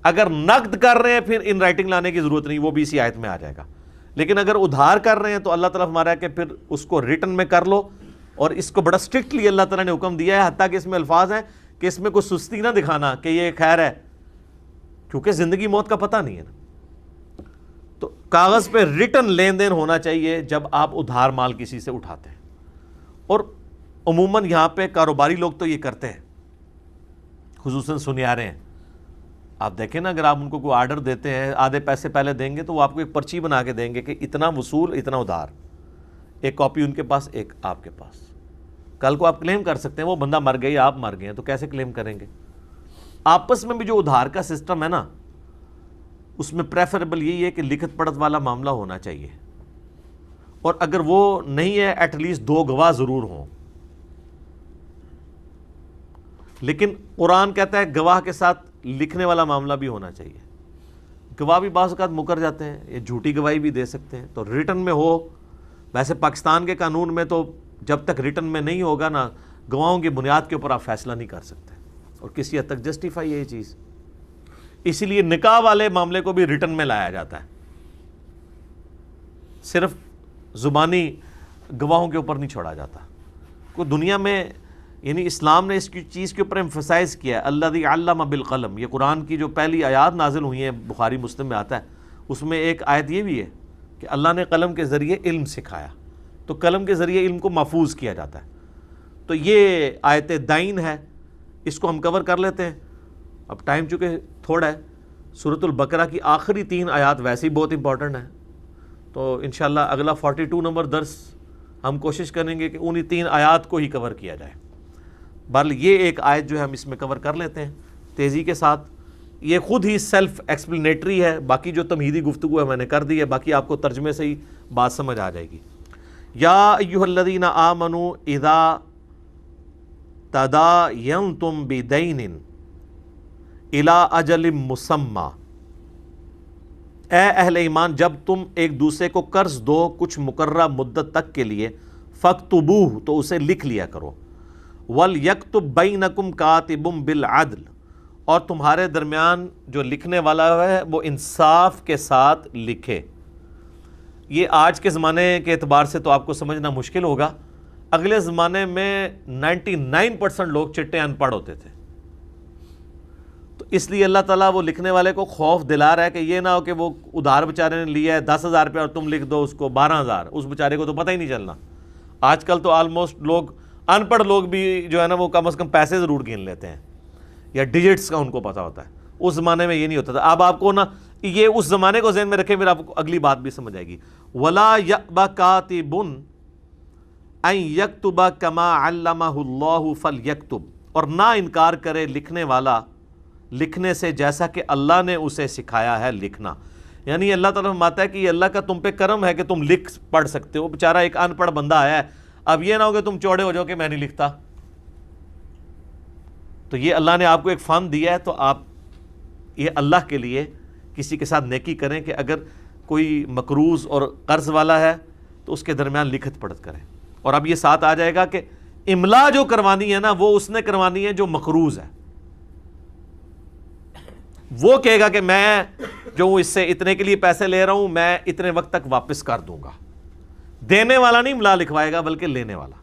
اگر نقد کر رہے ہیں پھر ان رائٹنگ لانے کی ضرورت نہیں، وہ بھی اسی آیت میں آ جائے گا، لیکن اگر ادھار کر رہے ہیں تو اللہ تعالیٰ ہمارا ہے کہ پھر اس کو ریٹن میں کر لو، اور اس کو بڑا اسٹرکٹلی اللہ تعالیٰ نے حکم دیا ہے، حتیٰ کہ اس میں الفاظ ہیں کہ اس میں کوئی سستی نہ دکھانا کہ یہ خیر ہے، کیونکہ زندگی موت کا پتہ نہیں ہے نا۔ تو کاغذ پہ ریٹن لین دین ہونا چاہیے جب آپ ادھار مال کسی سے اٹھاتے ہیں، اور عموماً یہاں پہ کاروباری لوگ تو یہ کرتے ہیں، خصوصاً سنیارے ہیں۔ آپ دیکھیں نا اگر آپ ان کو کوئی آرڈر دیتے ہیں آدھے پیسے پہلے دیں گے تو وہ آپ کو ایک پرچی بنا کے دیں گے کہ اتنا وصول اتنا ادھار، ایک کاپی ان کے پاس ایک آپ کے پاس۔ کل کو آپ کلیم کر سکتے ہیں وہ بندہ مر گیا آپ مر گئے ہیں تو کیسے کلیم کریں گے؟ آپس میں بھی جو ادھار کا سسٹم ہے نا اس میں پریفریبل یہی ہے کہ لکھت پڑھت والا معاملہ ہونا چاہیے، اور اگر وہ نہیں ہے ایٹ لیسٹ 2 گواہ ضرور ہوں۔ لیکن قرآن کہتا ہے گواہ کے ساتھ لکھنے والا معاملہ بھی ہونا چاہیے۔ گواہ بھی بعض اوقات مکر جاتے ہیں، یہ جھوٹی گواہی بھی دے سکتے ہیں، تو ریٹن میں ہو۔ ویسے پاکستان کے قانون میں تو جب تک ریٹن میں نہیں ہوگا نا گواہوں کی بنیاد کے اوپر آپ فیصلہ نہیں کر سکتے، اور کسی حد تک جسٹیفائی ہے یہ چیز، اسی لیے نکاح والے معاملے کو بھی ریٹن میں لایا جاتا ہے، صرف زبانی گواہوں کے اوپر نہیں چھوڑا جاتا۔ کوئی دنیا میں یعنی اسلام نے اس کی چیز کے اوپر ایمفسائز کیا ہے، الذی علم بالقلم، یہ قرآن کی جو پہلی آیات نازل ہوئی ہیں بخاری مسلم میں آتا ہے، اس میں ایک آیت یہ بھی ہے کہ اللہ نے قلم کے ذریعے علم سکھایا، تو قلم کے ذریعے علم کو محفوظ کیا جاتا ہے۔ تو یہ آیت دائن ہے، اس کو ہم کور کر لیتے ہیں، اب ٹائم چونکہ تھوڑا ہے۔ سورۃ البقرہ کی آخری 3 آیات ویسے ہی بہت امپورٹنٹ ہیں، تو انشاءاللہ اگلا 42 نمبر درس ہم کوشش کریں گے کہ انہی 3 آیات کو ہی کور کیا جائے۔ بہرحال یہ ایک آیت جو ہے ہم اس میں کور کر لیتے ہیں تیزی کے ساتھ، یہ خود ہی سیلف ایکسپلینیٹری ہے، باقی جو تمہیدی گفتگو ہے میں نے کر دی ہے، باقی آپ کو ترجمے سے ہی بات سمجھ آ جائے گی۔ یا ایھا الذین آمنوا اذا تداینتم بدین الی اجل مسمی، اے اہل ایمان جب تم ایک دوسرے کو قرض دو کچھ مقررہ مدت تک کے لیے، فاکتبوہ تو اسے لکھ لیا کرو، وَلْيَكْتُبْ بَيْنَكُمْ كَاتِبٌ بِالْعَدْلِ اور تمہارے درمیان جو لکھنے والا ہے وہ انصاف کے ساتھ لکھے۔ یہ آج کے زمانے کے اعتبار سے تو آپ کو سمجھنا مشکل ہوگا، اگلے زمانے میں 99% لوگ چٹے ان پڑھ ہوتے تھے، تو اس لیے اللہ تعالیٰ وہ لکھنے والے کو خوف دلا رہا ہے کہ یہ نہ ہو کہ وہ ادھار بیچارے نے لیا ہے 10,000 روپے اور تم لکھ دو اس کو 12,000، اس بیچارے کو تو پتہ ہی نہیں چلنا۔ آج کل تو آلموسٹ لوگ ان پڑھ لوگ بھی جو ہے نا وہ کم از کم پیسے ضرور گن لیتے ہیں یا ڈیجٹس کا ان کو پتہ ہوتا ہے. اس زمانے میں یہ نہیں ہوتا تھا. اب آپ کو نا یہ اس زمانے کو ذہن میں رکھیں، پھر آپ کو اگلی بات بھی سمجھ آئے گی. وَلَا يَأْبَ كَاتِبٌ أَن يَكْتُبَ كَمَا عَلَّمَهُ اللَّهُ فَلْيَكْتُبْ، اور نہ انکار کرے لکھنے والا لکھنے سے جیسا کہ اللہ نے اسے سکھایا ہے لکھنا. یعنی اللہ تعالیٰ فرماتا ہے کہ یہ اللہ کا تم پہ کرم ہے کہ تم لکھ پڑھ سکتے ہو. بیچارہ ایک ان پڑھ بندہ آیا ہے، اب یہ نہ ہو کہ تم چوڑے ہو جاؤ کہ میں نہیں لکھتا. تو یہ اللہ نے آپ کو ایک فن دیا ہے، تو آپ یہ اللہ کے لیے کسی کے ساتھ نیکی کریں کہ اگر کوئی مقروض اور قرض والا ہے تو اس کے درمیان لکھت پڑھت کریں. اور اب یہ ساتھ آ جائے گا کہ املا جو کروانی ہے نا وہ اس نے کروانی ہے جو مقروض ہے. وہ کہے گا کہ میں جو اس سے اتنے کے لیے پیسے لے رہا ہوں میں اتنے وقت تک واپس کر دوں گا. دینے والا نہیں املا لکھوائے گا بلکہ لینے والا.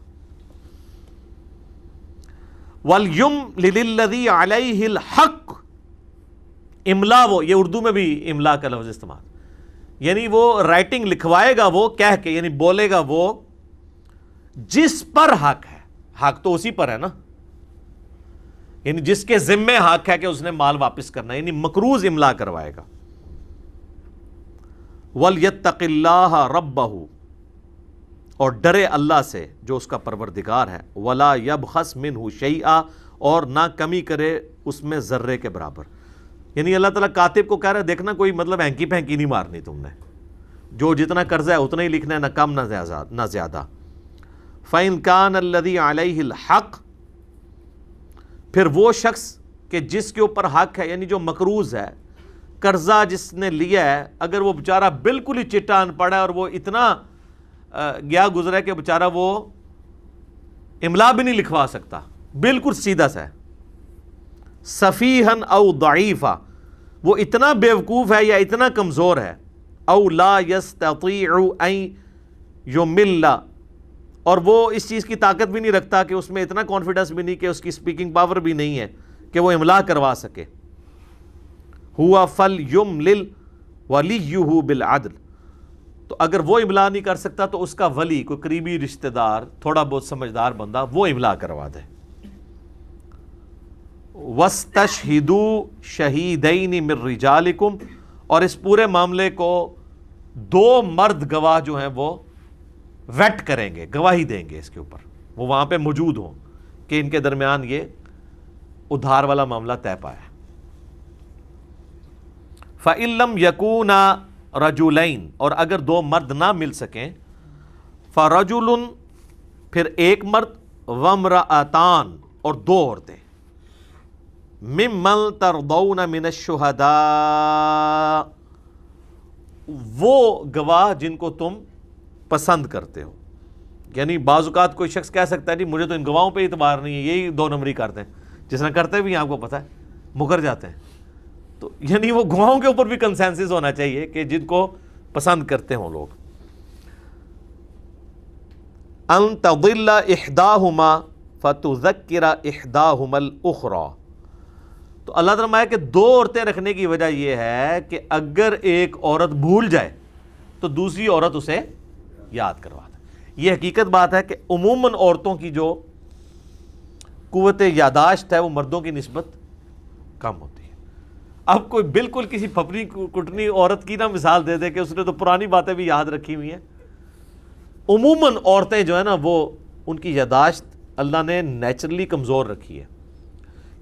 وَلْيُمْلِلِ الَّذِي عَلَيْهِ الْحَقِّ، املا وہ، یہ اردو میں بھی املا کا لفظ استعمال، یعنی وہ رائٹنگ لکھوائے گا وہ کہہ کے، یعنی بولے گا وہ جس پر حق ہے. حق تو اسی پر ہے نا، یعنی جس کے ذمے حق ہے کہ اس نے مال واپس کرنا، یعنی مقروض املا کروائے گا. وَلْيَتَّقِ اللَّهَ رَبَّهُ، اور ڈرے اللہ سے جو اس کا پروردگار ہے. وَلَا يَبْخَسْ مِنْهُ شَيْئًا، اور نہ کمی کرے اس میں ذرے کے برابر. یعنی اللہ تعالیٰ کاتب کو کہہ رہا ہے دیکھنا کوئی مطلب ہینکی پھینکی نہیں مارنی تم نے، جو جتنا قرضہ ہے اتنا ہی لکھنا ہے، نہ کم نہ زیادہ. فَإِنْ كَانَ الَّذِي عَلَيْهِ الْحَقِّ، پھر وہ شخص کہ جس کے اوپر حق ہے، یعنی جو مقروض ہے، قرضہ جس نے لیا ہے، اگر وہ بیچارہ بالکل ہی چٹا ان پڑھا ہے اور وہ اتنا گیا گزرا ہے کہ بیچارہ وہ املا بھی نہیں لکھوا سکتا، بالکل سیدھا سا ہے. سفیہن او ضعیفا، وہ اتنا بیوقوف ہے یا اتنا کمزور ہے. او لا یستطیع ان یمل، اور وہ اس چیز کی طاقت بھی نہیں رکھتا کہ اس میں اتنا کانفیڈنس بھی نہیں کہ اس کی سپیکنگ پاور بھی نہیں ہے کہ وہ املا کروا سکے. ہوا فلیملل ولیہ بالعدل، تو اگر وہ املا نہیں کر سکتا تو اس کا ولی، کوئی قریبی رشتہ دار تھوڑا بہت سمجھدار بندہ، وہ املا کروا دے. وَاسْتَشْهِدُوا شَهِيدَيْنِ مِن رِجَالِكُمْ، اور اس پورے معاملے کو دو مرد گواہ جو ہیں وہ ویٹ کریں گے، گواہی دیں گے اس کے اوپر، وہ وہاں پہ موجود ہوں کہ ان کے درمیان یہ ادھار والا معاملہ طے پایا. فَإِن لَّمْ يَكُونَا رَجُلَيْنِ، اور اگر دو مرد نہ مل سکیں، فَرَجُلٌ، پھر ایک مرد، وَامْرَأَتَانِ، اور دو عورتیں، مِمَّن تَرْضَوْنَ مِنَ الشُّهَدَاءِ، وہ گواہ جن کو تم پسند کرتے ہو. یعنی بعض اوقات کوئی شخص کہہ سکتا ہے جی مجھے تو ان گواہوں پہ اعتبار نہیں ہے، یہی دو نمبری کرتے ہیں، جس طرح کرتے بھی آپ کو پتہ ہے مکر جاتے ہیں. تو یعنی وہ گواہوں کے اوپر بھی کنسنسس ہونا چاہیے کہ جن کو پسند کرتے ہوں لوگ. ان تضل احداہما فتذکر احداہما الاخری، تو اللہ تعالیٰ کہ دو عورتیں رکھنے کی وجہ یہ ہے کہ اگر ایک عورت بھول جائے تو دوسری عورت اسے یاد کروا دے. یہ حقیقت بات ہے کہ عموماً عورتوں کی جو قوت یاداشت ہے وہ مردوں کی نسبت کم ہوتی ہے. اب کوئی بالکل کسی پھپنی کٹنی عورت کی نہ مثال دے دے کہ اس نے تو پرانی باتیں بھی یاد رکھی ہوئی ہیں. عموماً عورتیں جو ہے نا وہ ان کی یاداشت اللہ نے نیچرلی کمزور رکھی ہے،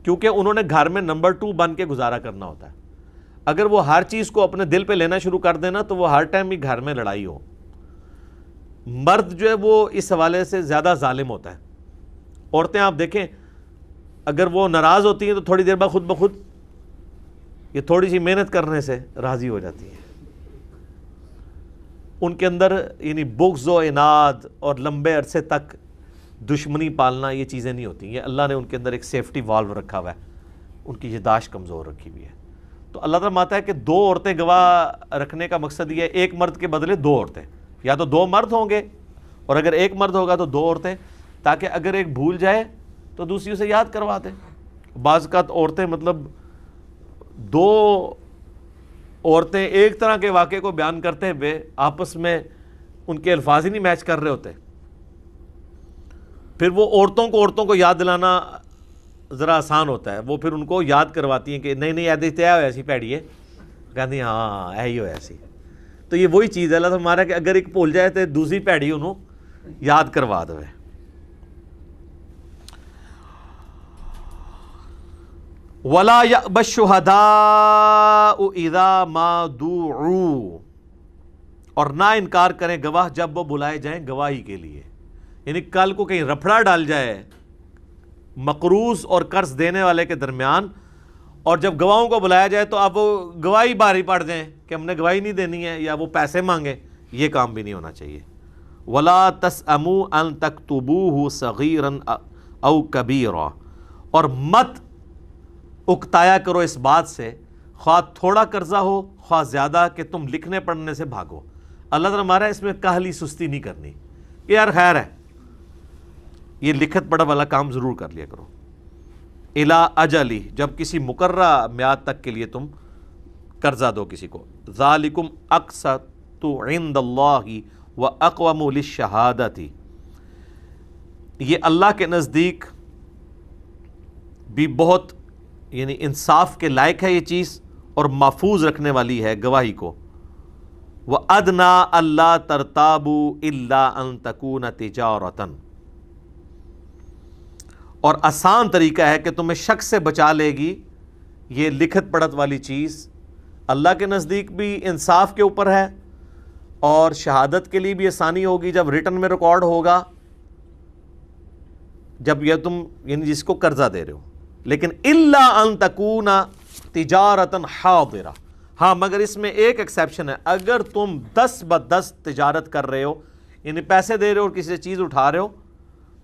کیونکہ انہوں نے گھر میں نمبر 2 بن کے گزارا کرنا ہوتا ہے. اگر وہ ہر چیز کو اپنے دل پہ لینا شروع کر دینا تو وہ ہر ٹائم ہی گھر میں لڑائی ہو. مرد جو ہے وہ اس حوالے سے زیادہ ظالم ہوتا ہے. عورتیں آپ دیکھیں اگر وہ ناراض ہوتی ہیں تو تھوڑی دیر بعد خود بخود یہ تھوڑی سی محنت کرنے سے راضی ہو جاتی ہیں. ان کے اندر یعنی بغض و عناد اور لمبے عرصے تک دشمنی پالنا یہ چیزیں نہیں ہوتی. یہ اللہ نے ان کے اندر ایک سیفٹی والو رکھا ہوا ہے، ان کی یاداشت کمزور رکھی ہوئی ہے. تو اللہ تعالیٰ ماتا ہے کہ دو عورتیں گواہ رکھنے کا مقصد یہ ہے ایک مرد کے بدلے دو عورتیں، یا تو دو مرد ہوں گے اور اگر ایک مرد ہوگا تو دو عورتیں، تاکہ اگر ایک بھول جائے تو دوسری اسے یاد کروا دیں. بعض اوقات عورتیں مطلب دو عورتیں ایک طرح کے واقعے کو بیان کرتے ہوئے آپس میں ان کے الفاظ ہی نہیں میچ کر رہے ہوتے. پھر وہ عورتوں کو یاد دلانا ذرا آسان ہوتا ہے، وہ پھر ان کو یاد کرواتی ہیں کہ نہیں نہیں ایسے طے ہوا ایسی پیڑی ہے، کہتی ہیں ہاں ایہی ہوا ایسی. تو یہ وہی چیز ہے اللہ ہمارا کہ اگر ایک بھول جائے تو دوسری پیڑی انہوں یاد کروا دو. وَلَا يَأْبَ الشُّهَدَاءُ إِذَا مَا دُعُوا، اور نہ انکار کریں گواہ جب وہ بلائے جائیں گواہی کے لیے. یعنی کل کو کہیں رپھڑا ڈال جائے مقروض اور قرض دینے والے کے درمیان، اور جب گواہوں کو بلایا جائے تو اب وہ گواہی باری پڑ جائیں کہ ہم نے گواہی نہیں دینی ہے، یا وہ پیسے مانگیں. یہ کام بھی نہیں ہونا چاہیے. وَلَا تَسْأَمُوا أَن تَكْتُبُوهُ صَغِيرًا أَوْ كَبِيرًا، اور مت اکتایا کرو اس بات سے، خواہ تھوڑا قرضہ ہو خواہ زیادہ، کہ تم لکھنے پڑھنے سے بھاگو. اللہ تعالیٰ ہمارا اس میں کاہلی سستی نہیں کرنی کہ یار خیر ہے، یہ لکھت پڑھا والا کام ضرور کر لیا کرو. الا اجلی، جب کسی مقررہ میعاد تک کے لیے تم قرضہ دو کسی کو. ذالکم اقسط عند اللہ واقوم للشہادۃ، یہ اللہ کے نزدیک بھی بہت یعنی انصاف کے لائق ہے یہ چیز، اور محفوظ رکھنے والی ہے گواہی کو. وَأَدْنَا أَلَّا تَرْتَابُوا إِلَّا أَن تَكُونَ تِجَارَةً، اور آسان طریقہ ہے کہ تمہیں شک سے بچا لے گی یہ لکھت پڑھت والی چیز. اللہ کے نزدیک بھی انصاف کے اوپر ہے، اور شہادت کے لیے بھی آسانی ہوگی جب ریٹن میں ریکارڈ ہوگا، جب یہ تم یعنی جس کو قرضہ دے رہے ہو. لیکن الا ان تکون تجارتا حاضرہ، ہاں مگر اس میں ایک ایکسیپشن ہے، اگر تم 10 تجارت کر رہے ہو، یعنی پیسے دے رہے ہو اور کسی سے چیز اٹھا رہے ہو،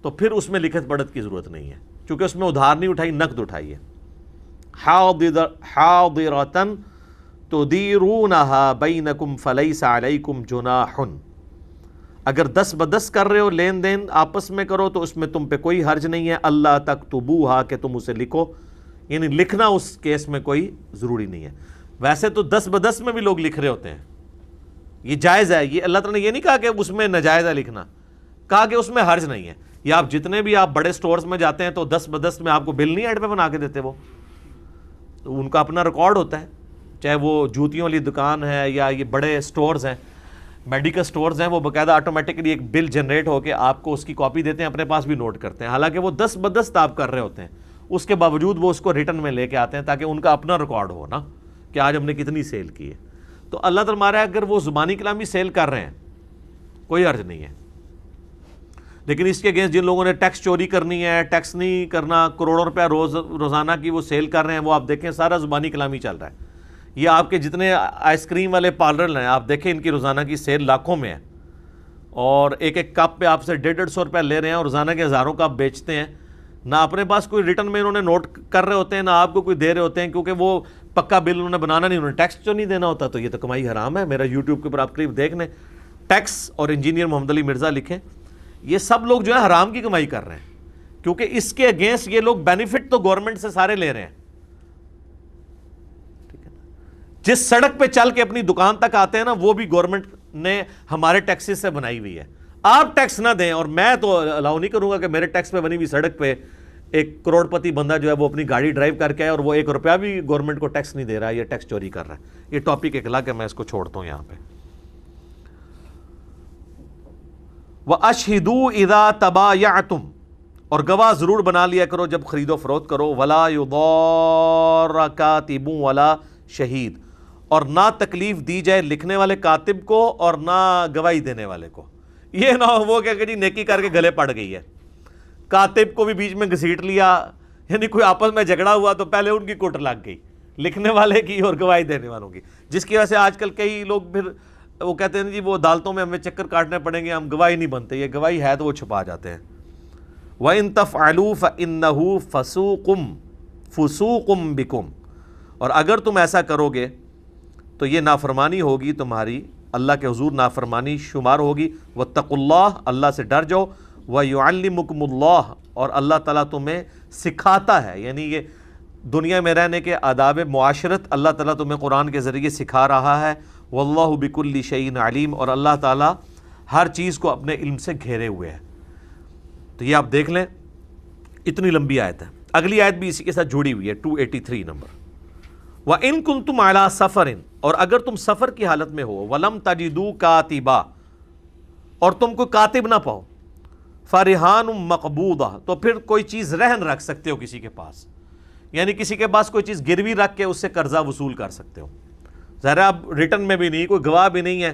تو پھر اس میں لکھت پڑھت کی ضرورت نہیں ہے، کیونکہ اس میں ادھار نہیں اٹھائی، نقد اٹھائی ہے. حاضرۃ تدیرونها بینکم فلیس علیکم جناح، اگر 10 کر رہے ہو لین دین آپس میں کرو تو اس میں تم پہ کوئی حرج نہیں ہے. اللہ تکتبوها، کہ تم اسے لکھو، یعنی لکھنا اس کیس میں کوئی ضروری نہیں ہے. ویسے تو 10 میں بھی لوگ لکھ رہے ہوتے ہیں، یہ جائز ہے. یہ اللہ تعالیٰ نے یہ نہیں کہا کہ اس میں ناجائز ہے لکھنا، کہا کہ اس میں حرج نہیں ہے. یا آپ جتنے بھی آپ بڑے سٹورز میں جاتے ہیں تو 10 میں آپ کو بل نہیں ایڈ پہ بنا کے دیتے، وہ تو ان کا اپنا ریکارڈ ہوتا ہے، چاہے وہ جوتیوں والی دکان ہے یا یہ بڑے سٹورز ہیں، میڈیکل سٹورز ہیں، وہ باقاعدہ آٹومیٹکلی ایک بل جنریٹ ہو کے آپ کو اس کی کاپی دیتے ہیں، اپنے پاس بھی نوٹ کرتے ہیں. حالانکہ وہ 10 آپ کر رہے ہوتے ہیں، اس کے باوجود وہ اس کو ریٹن میں لے کے آتے ہیں تاکہ ان کا اپنا ریکارڈ ہو نا کہ آج ہم نے کتنی سیل کی ہے. تو اللہ تعالیٰ ہمارا اگر وہ زبانی کلامی سیل کر رہے ہیں کوئی حرج نہیں ہے. لیکن اس کے اگینسٹ جن لوگوں نے ٹیکس چوری کرنی ہے، ٹیکس نہیں کرنا، کروڑوں روپیہ روزانہ کی وہ سیل کر رہے ہیں، وہ آپ دیکھیں سارا زبانی کلامی چل رہا ہے. یہ آپ کے جتنے آئس کریم والے پارلر ہیں آپ دیکھیں ان کی روزانہ کی سیل لاکھوں میں ہے، اور ایک کپ پہ آپ سے 150 روپیہ لے رہے ہیں اور روزانہ کے ہزاروں کپ بیچتے ہیں. نہ اپنے پاس کوئی ریٹرن میں انہوں نے نوٹ کر رہے ہوتے ہیں، نہ آپ کو کوئی دے رہے ہوتے ہیں، کیونکہ وہ پکا بل انہوں نے بنانا نہیں، انہوں نے ٹیکس تو نہیں دینا ہوتا. تو یہ تو کمائی حرام ہے. میرا یوٹیوب کے اوپر آپ کلپ دیکھ لیں، ٹیکس اور انجینئر محمد علی مرزا لکھیں، یہ سب لوگ جو ہے حرام کی کمائی کر رہے ہیں، کیونکہ اس کے اگینسٹ یہ لوگ بینیفٹ تو گورنمنٹ سے سارے لے رہے ہیں. جس سڑک پہ چل کے اپنی دکان تک آتے ہیں نا، وہ بھی گورنمنٹ نے ہمارے ٹیکسز سے بنائی ہوئی ہے. آپ ٹیکس نہ دیں، اور میں تو الاؤ نہیں کروں گا کہ میرے ٹیکس پہ بنی ہوئی سڑک پہ ایک کروڑ پتی بندہ جو ہے وہ اپنی گاڑی ڈرائیو کر کے آئے اور وہ 1 روپیہ بھی گورنمنٹ کو ٹیکس نہیں دے رہا ہے، یہ ٹیکس چوری کر رہا ہے. یہ ٹاپک ایک الگ ہے، میں اس کو چھوڑتا ہوں یہاں پہ. وَأَشْهِدُوا إِذَا تَبَايَعْتُمْ، اور گواہ ضرور بنا لیا کرو جب خرید و فروخت کرو. وَلَا يُضَارَّ كَاتِبٌ وَلَا شَهِيدٌ، اور نہ تکلیف دی جائے لکھنے والے کاتب کو اور نہ گواہی دینے والے کو. یہ نہ ہو وہ کہ جی نیکی کر کے گلے پڑ گئی ہے، کاتب کو بھی بیچ میں گھسیٹ لیا، یعنی کوئی آپس میں جھگڑا ہوا تو پہلے ان کی کوٹ لگ گئی، لکھنے والے کی اور گواہی دینے والوں کی، جس کی وجہ سے آج کل کئی لوگ پھر وہ کہتے ہیں جی وہ عدالتوں میں ہمیں چکر کاٹنے پڑیں گے، ہم گواہی نہیں بنتے. یہ گواہی ہے تو وہ چھپا جاتے ہیں. وَإِن تَفْعَلُوا فَإِنَّهُ فُسُوقٌ بِكُمْ، اور اگر تم ایسا کرو گے تو یہ نافرمانی ہوگی تمہاری، اللہ کے حضور نافرمانی شمار ہوگی. وَاتَّقُوا اللَّهَ، اللہ سے ڈر جاؤ. وَيُعَلِّمُكُمُ اللَّهُ، اور اللہ تعالیٰ تمہیں سکھاتا ہے، یعنی یہ دنیا میں رہنے کے آداب معاشرت اللہ تعالیٰ تمہیں قرآن کے ذریعے سکھا رہا ہے. واللہ بکل شیء علیم، اور اللہ تعالیٰ ہر چیز کو اپنے علم سے گھیرے ہوئے ہے. تو یہ آپ دیکھ لیں، اتنی لمبی آیت ہے۔ اگلی آیت بھی اسی کے ساتھ جڑی ہوئی ہے، 283 نمبر۔ وَإِن كُنتُمْ عَلَىٰ سَفَرٍ، اور اگر تم سفر کی حالت میں ہو، وَلَمْ تَجِدُوا كَاتِبًا، اور تم کو کاتب نہ پاؤ، فَرِحَانٌ مَقْبُوضَةٌ، تو پھر کوئی چیز رہن رکھ سکتے ہو کسی کے پاس، یعنی کسی کے پاس کوئی چیز گروی رکھ کے اس سے قرضہ وصول کر سکتے ہو۔ ظاہر ہے اب ریٹن میں بھی نہیں، کوئی گواہ بھی نہیں ہے،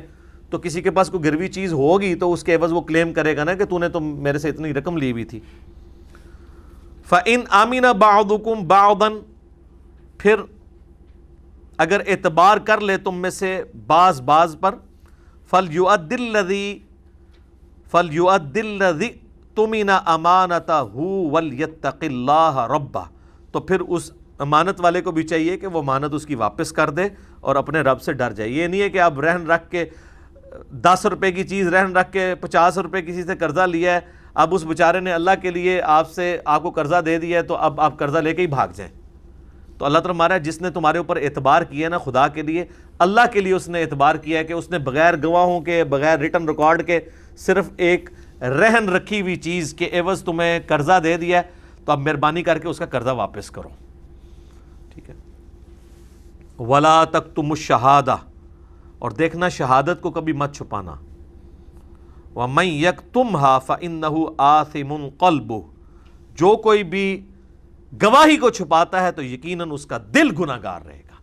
تو کسی کے پاس کوئی گروی چیز ہوگی تو اس کے عوض وہ کلیم کرے گا نا کہ تو نے تو میرے سے اتنی رقم لی ہوئی تھی۔ فَإِنْ آمِنَ بَعْضُكُمْ بَعْضًا، پھر اگر اعتبار کر لے تم میں سے بعض پر، فَلْيُؤَدِّ الَّذِي اؤْتُمِنَ أَمَانَتَهُ وَلْيَتَّقِ اللَّهَ رَبَّهُ، تو پھر اس امانت والے کو بھی چاہیے کہ وہ امانت اس کی واپس کر دے اور اپنے رب سے ڈر جائے۔ یہ نہیں ہے کہ آپ رہن رکھ کے 10 روپے کی چیز رہن رکھ کے 50 روپے کسی سے قرضہ لیا ہے، اب اس بیچارے نے اللہ کے لیے آپ کو قرضہ دے دیا ہے، تو اب آپ قرضہ لے کے ہی بھاگ جائیں۔ تو اللہ تعالیٰ ہمارا جس نے تمہارے اوپر اعتبار کیا نا خدا کے لیے، اللہ کے لیے اس نے اعتبار کیا ہے کہ اس نے بغیر گواہوں کے، بغیر ریٹن ریکارڈ کے، صرف ایک رہن رکھی ہوئی چیز کے عوض تمہیں قرضہ دے دیا ہے، تو اب مہربانی کر کے اس کا قرضہ واپس کرو، ٹھیک ہے۔ وَلَا تَكْتُمُوا الشَّهَادَةَ، اور دیکھنا شہادت کو کبھی مت چھپانا۔ وَمَن يَكْتُمْهَا فَإِنَّهُ آثِمٌ قَلْبُهُ، جو کوئی بھی گواہی کو چھپاتا ہے تو یقیناً اس کا دل گناہ گار رہے گا۔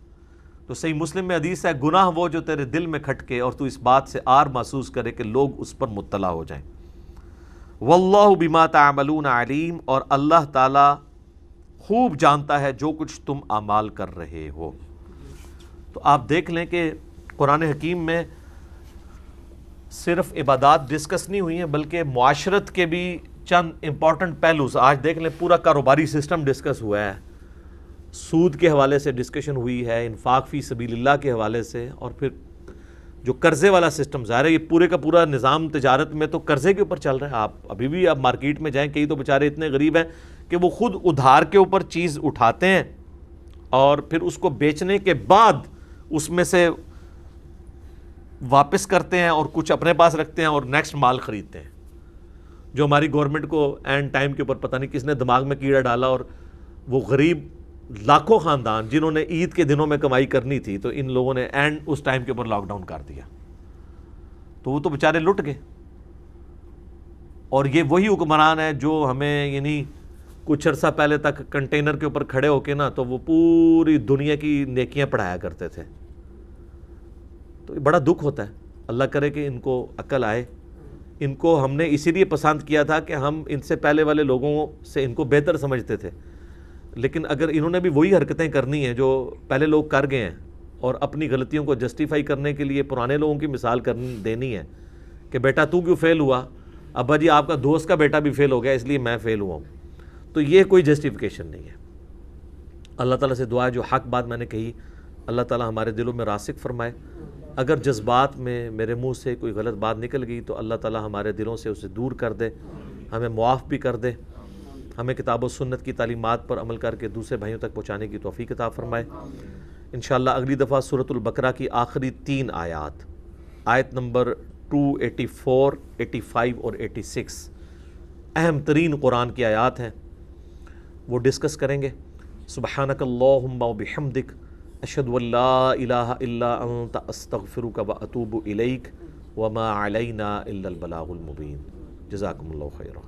تو صحیح مسلم میں حدیث ہے، گناہ وہ جو تیرے دل میں کھٹکے اور تو اس بات سے آر محسوس کرے کہ لوگ اس پر مطلع ہو جائیں۔ وَاللَّهُ بِمَا تَعْمَلُونَ عَلِيمٌ، اور اللہ تعالی خوب جانتا ہے جو کچھ تم اعمال کر رہے ہو۔ تو آپ دیکھ لیں کہ قرآن حکیم میں صرف عبادات ڈسکس نہیں ہوئی ہیں بلکہ معاشرت کے بھی چند امپورٹنٹ پہلوز، آج دیکھ لیں پورا کاروباری سسٹم ڈسکس ہوا ہے، سود کے حوالے سے ڈسکشن ہوئی ہے، انفاق فی سبیل اللہ کے حوالے سے، اور پھر جو قرضے والا سسٹم، ظاہر ہے یہ پورے کا پورا نظام تجارت میں تو قرضے کے اوپر چل رہا ہے۔ آپ ابھی بھی آپ مارکیٹ میں جائیں، کئی تو بیچارے اتنے غریب ہیں کہ وہ خود ادھار کے اوپر چیز اٹھاتے ہیں اور پھر اس کو بیچنے کے بعد اس میں سے واپس کرتے ہیں اور کچھ اپنے پاس رکھتے ہیں اور نیکسٹ مال خریدتے ہیں، جو ہماری گورنمنٹ کو اینڈ ٹائم کے اوپر پتہ نہیں کس نے دماغ میں کیڑا ڈالا، اور وہ غریب لاکھوں خاندان جنہوں نے عید کے دنوں میں کمائی کرنی تھی تو ان لوگوں نے اینڈ اس ٹائم کے اوپر لاک ڈاؤن کر دیا، تو وہ تو بیچارے لٹ گئے۔ اور یہ وہی حکمران ہے جو ہمیں یعنی کچھ عرصہ پہلے تک کنٹینر کے اوپر کھڑے ہو کے نا تو وہ پوری دنیا کی نیکیاں پڑھایا کرتے تھے۔ تو بڑا دکھ ہوتا ہے، اللہ کرے کہ ان کو عقل آئے۔ ان کو ہم نے اسی لیے پسند کیا تھا کہ ہم ان سے پہلے والے لوگوں سے ان کو بہتر سمجھتے تھے، لیکن اگر انہوں نے بھی وہی حرکتیں کرنی ہیں جو پہلے لوگ کر گئے ہیں اور اپنی غلطیوں کو جسٹیفائی کرنے کے لیے پرانے لوگوں کی مثال دینی ہے کہ بیٹا تو کیوں فیل ہوا، ابا جی آپ کا دوست کا بیٹا بھی فیل ہو گیا اس لیے میں فیل ہوا ہوں، تو یہ کوئی جسٹیفیکیشن نہیں ہے۔ اللہ تعالیٰ سے دعا ہے جو حق بات میں نے کہی اللہ تعالیٰ ہمارے دلوں میں راسخ فرمائے، اگر جذبات میں میرے منہ سے کوئی غلط بات نکل گئی تو اللہ تعالیٰ ہمارے دلوں سے اسے دور کر دے، ہمیں معاف بھی کر دے، ہمیں کتاب و سنت کی تعلیمات پر عمل کر کے دوسرے بھائیوں تک پہنچانے کی توفیق عطا فرمائے۔ انشاءاللہ اگلی دفعہ سورۃ البقرہ کی آخری 3 آیات، آیت نمبر 284، 85 اور 86 اہم ترین قرآن کی آیات ہیں، وہ ڈسکس کریں گے۔ سبحانک اللہم و بحمدک، اشہد ان لا الہ الا انت، استغفرک و اتوب الیک، وما علینا الا البلاغ المبین۔ جزاکم اللہ خیرا۔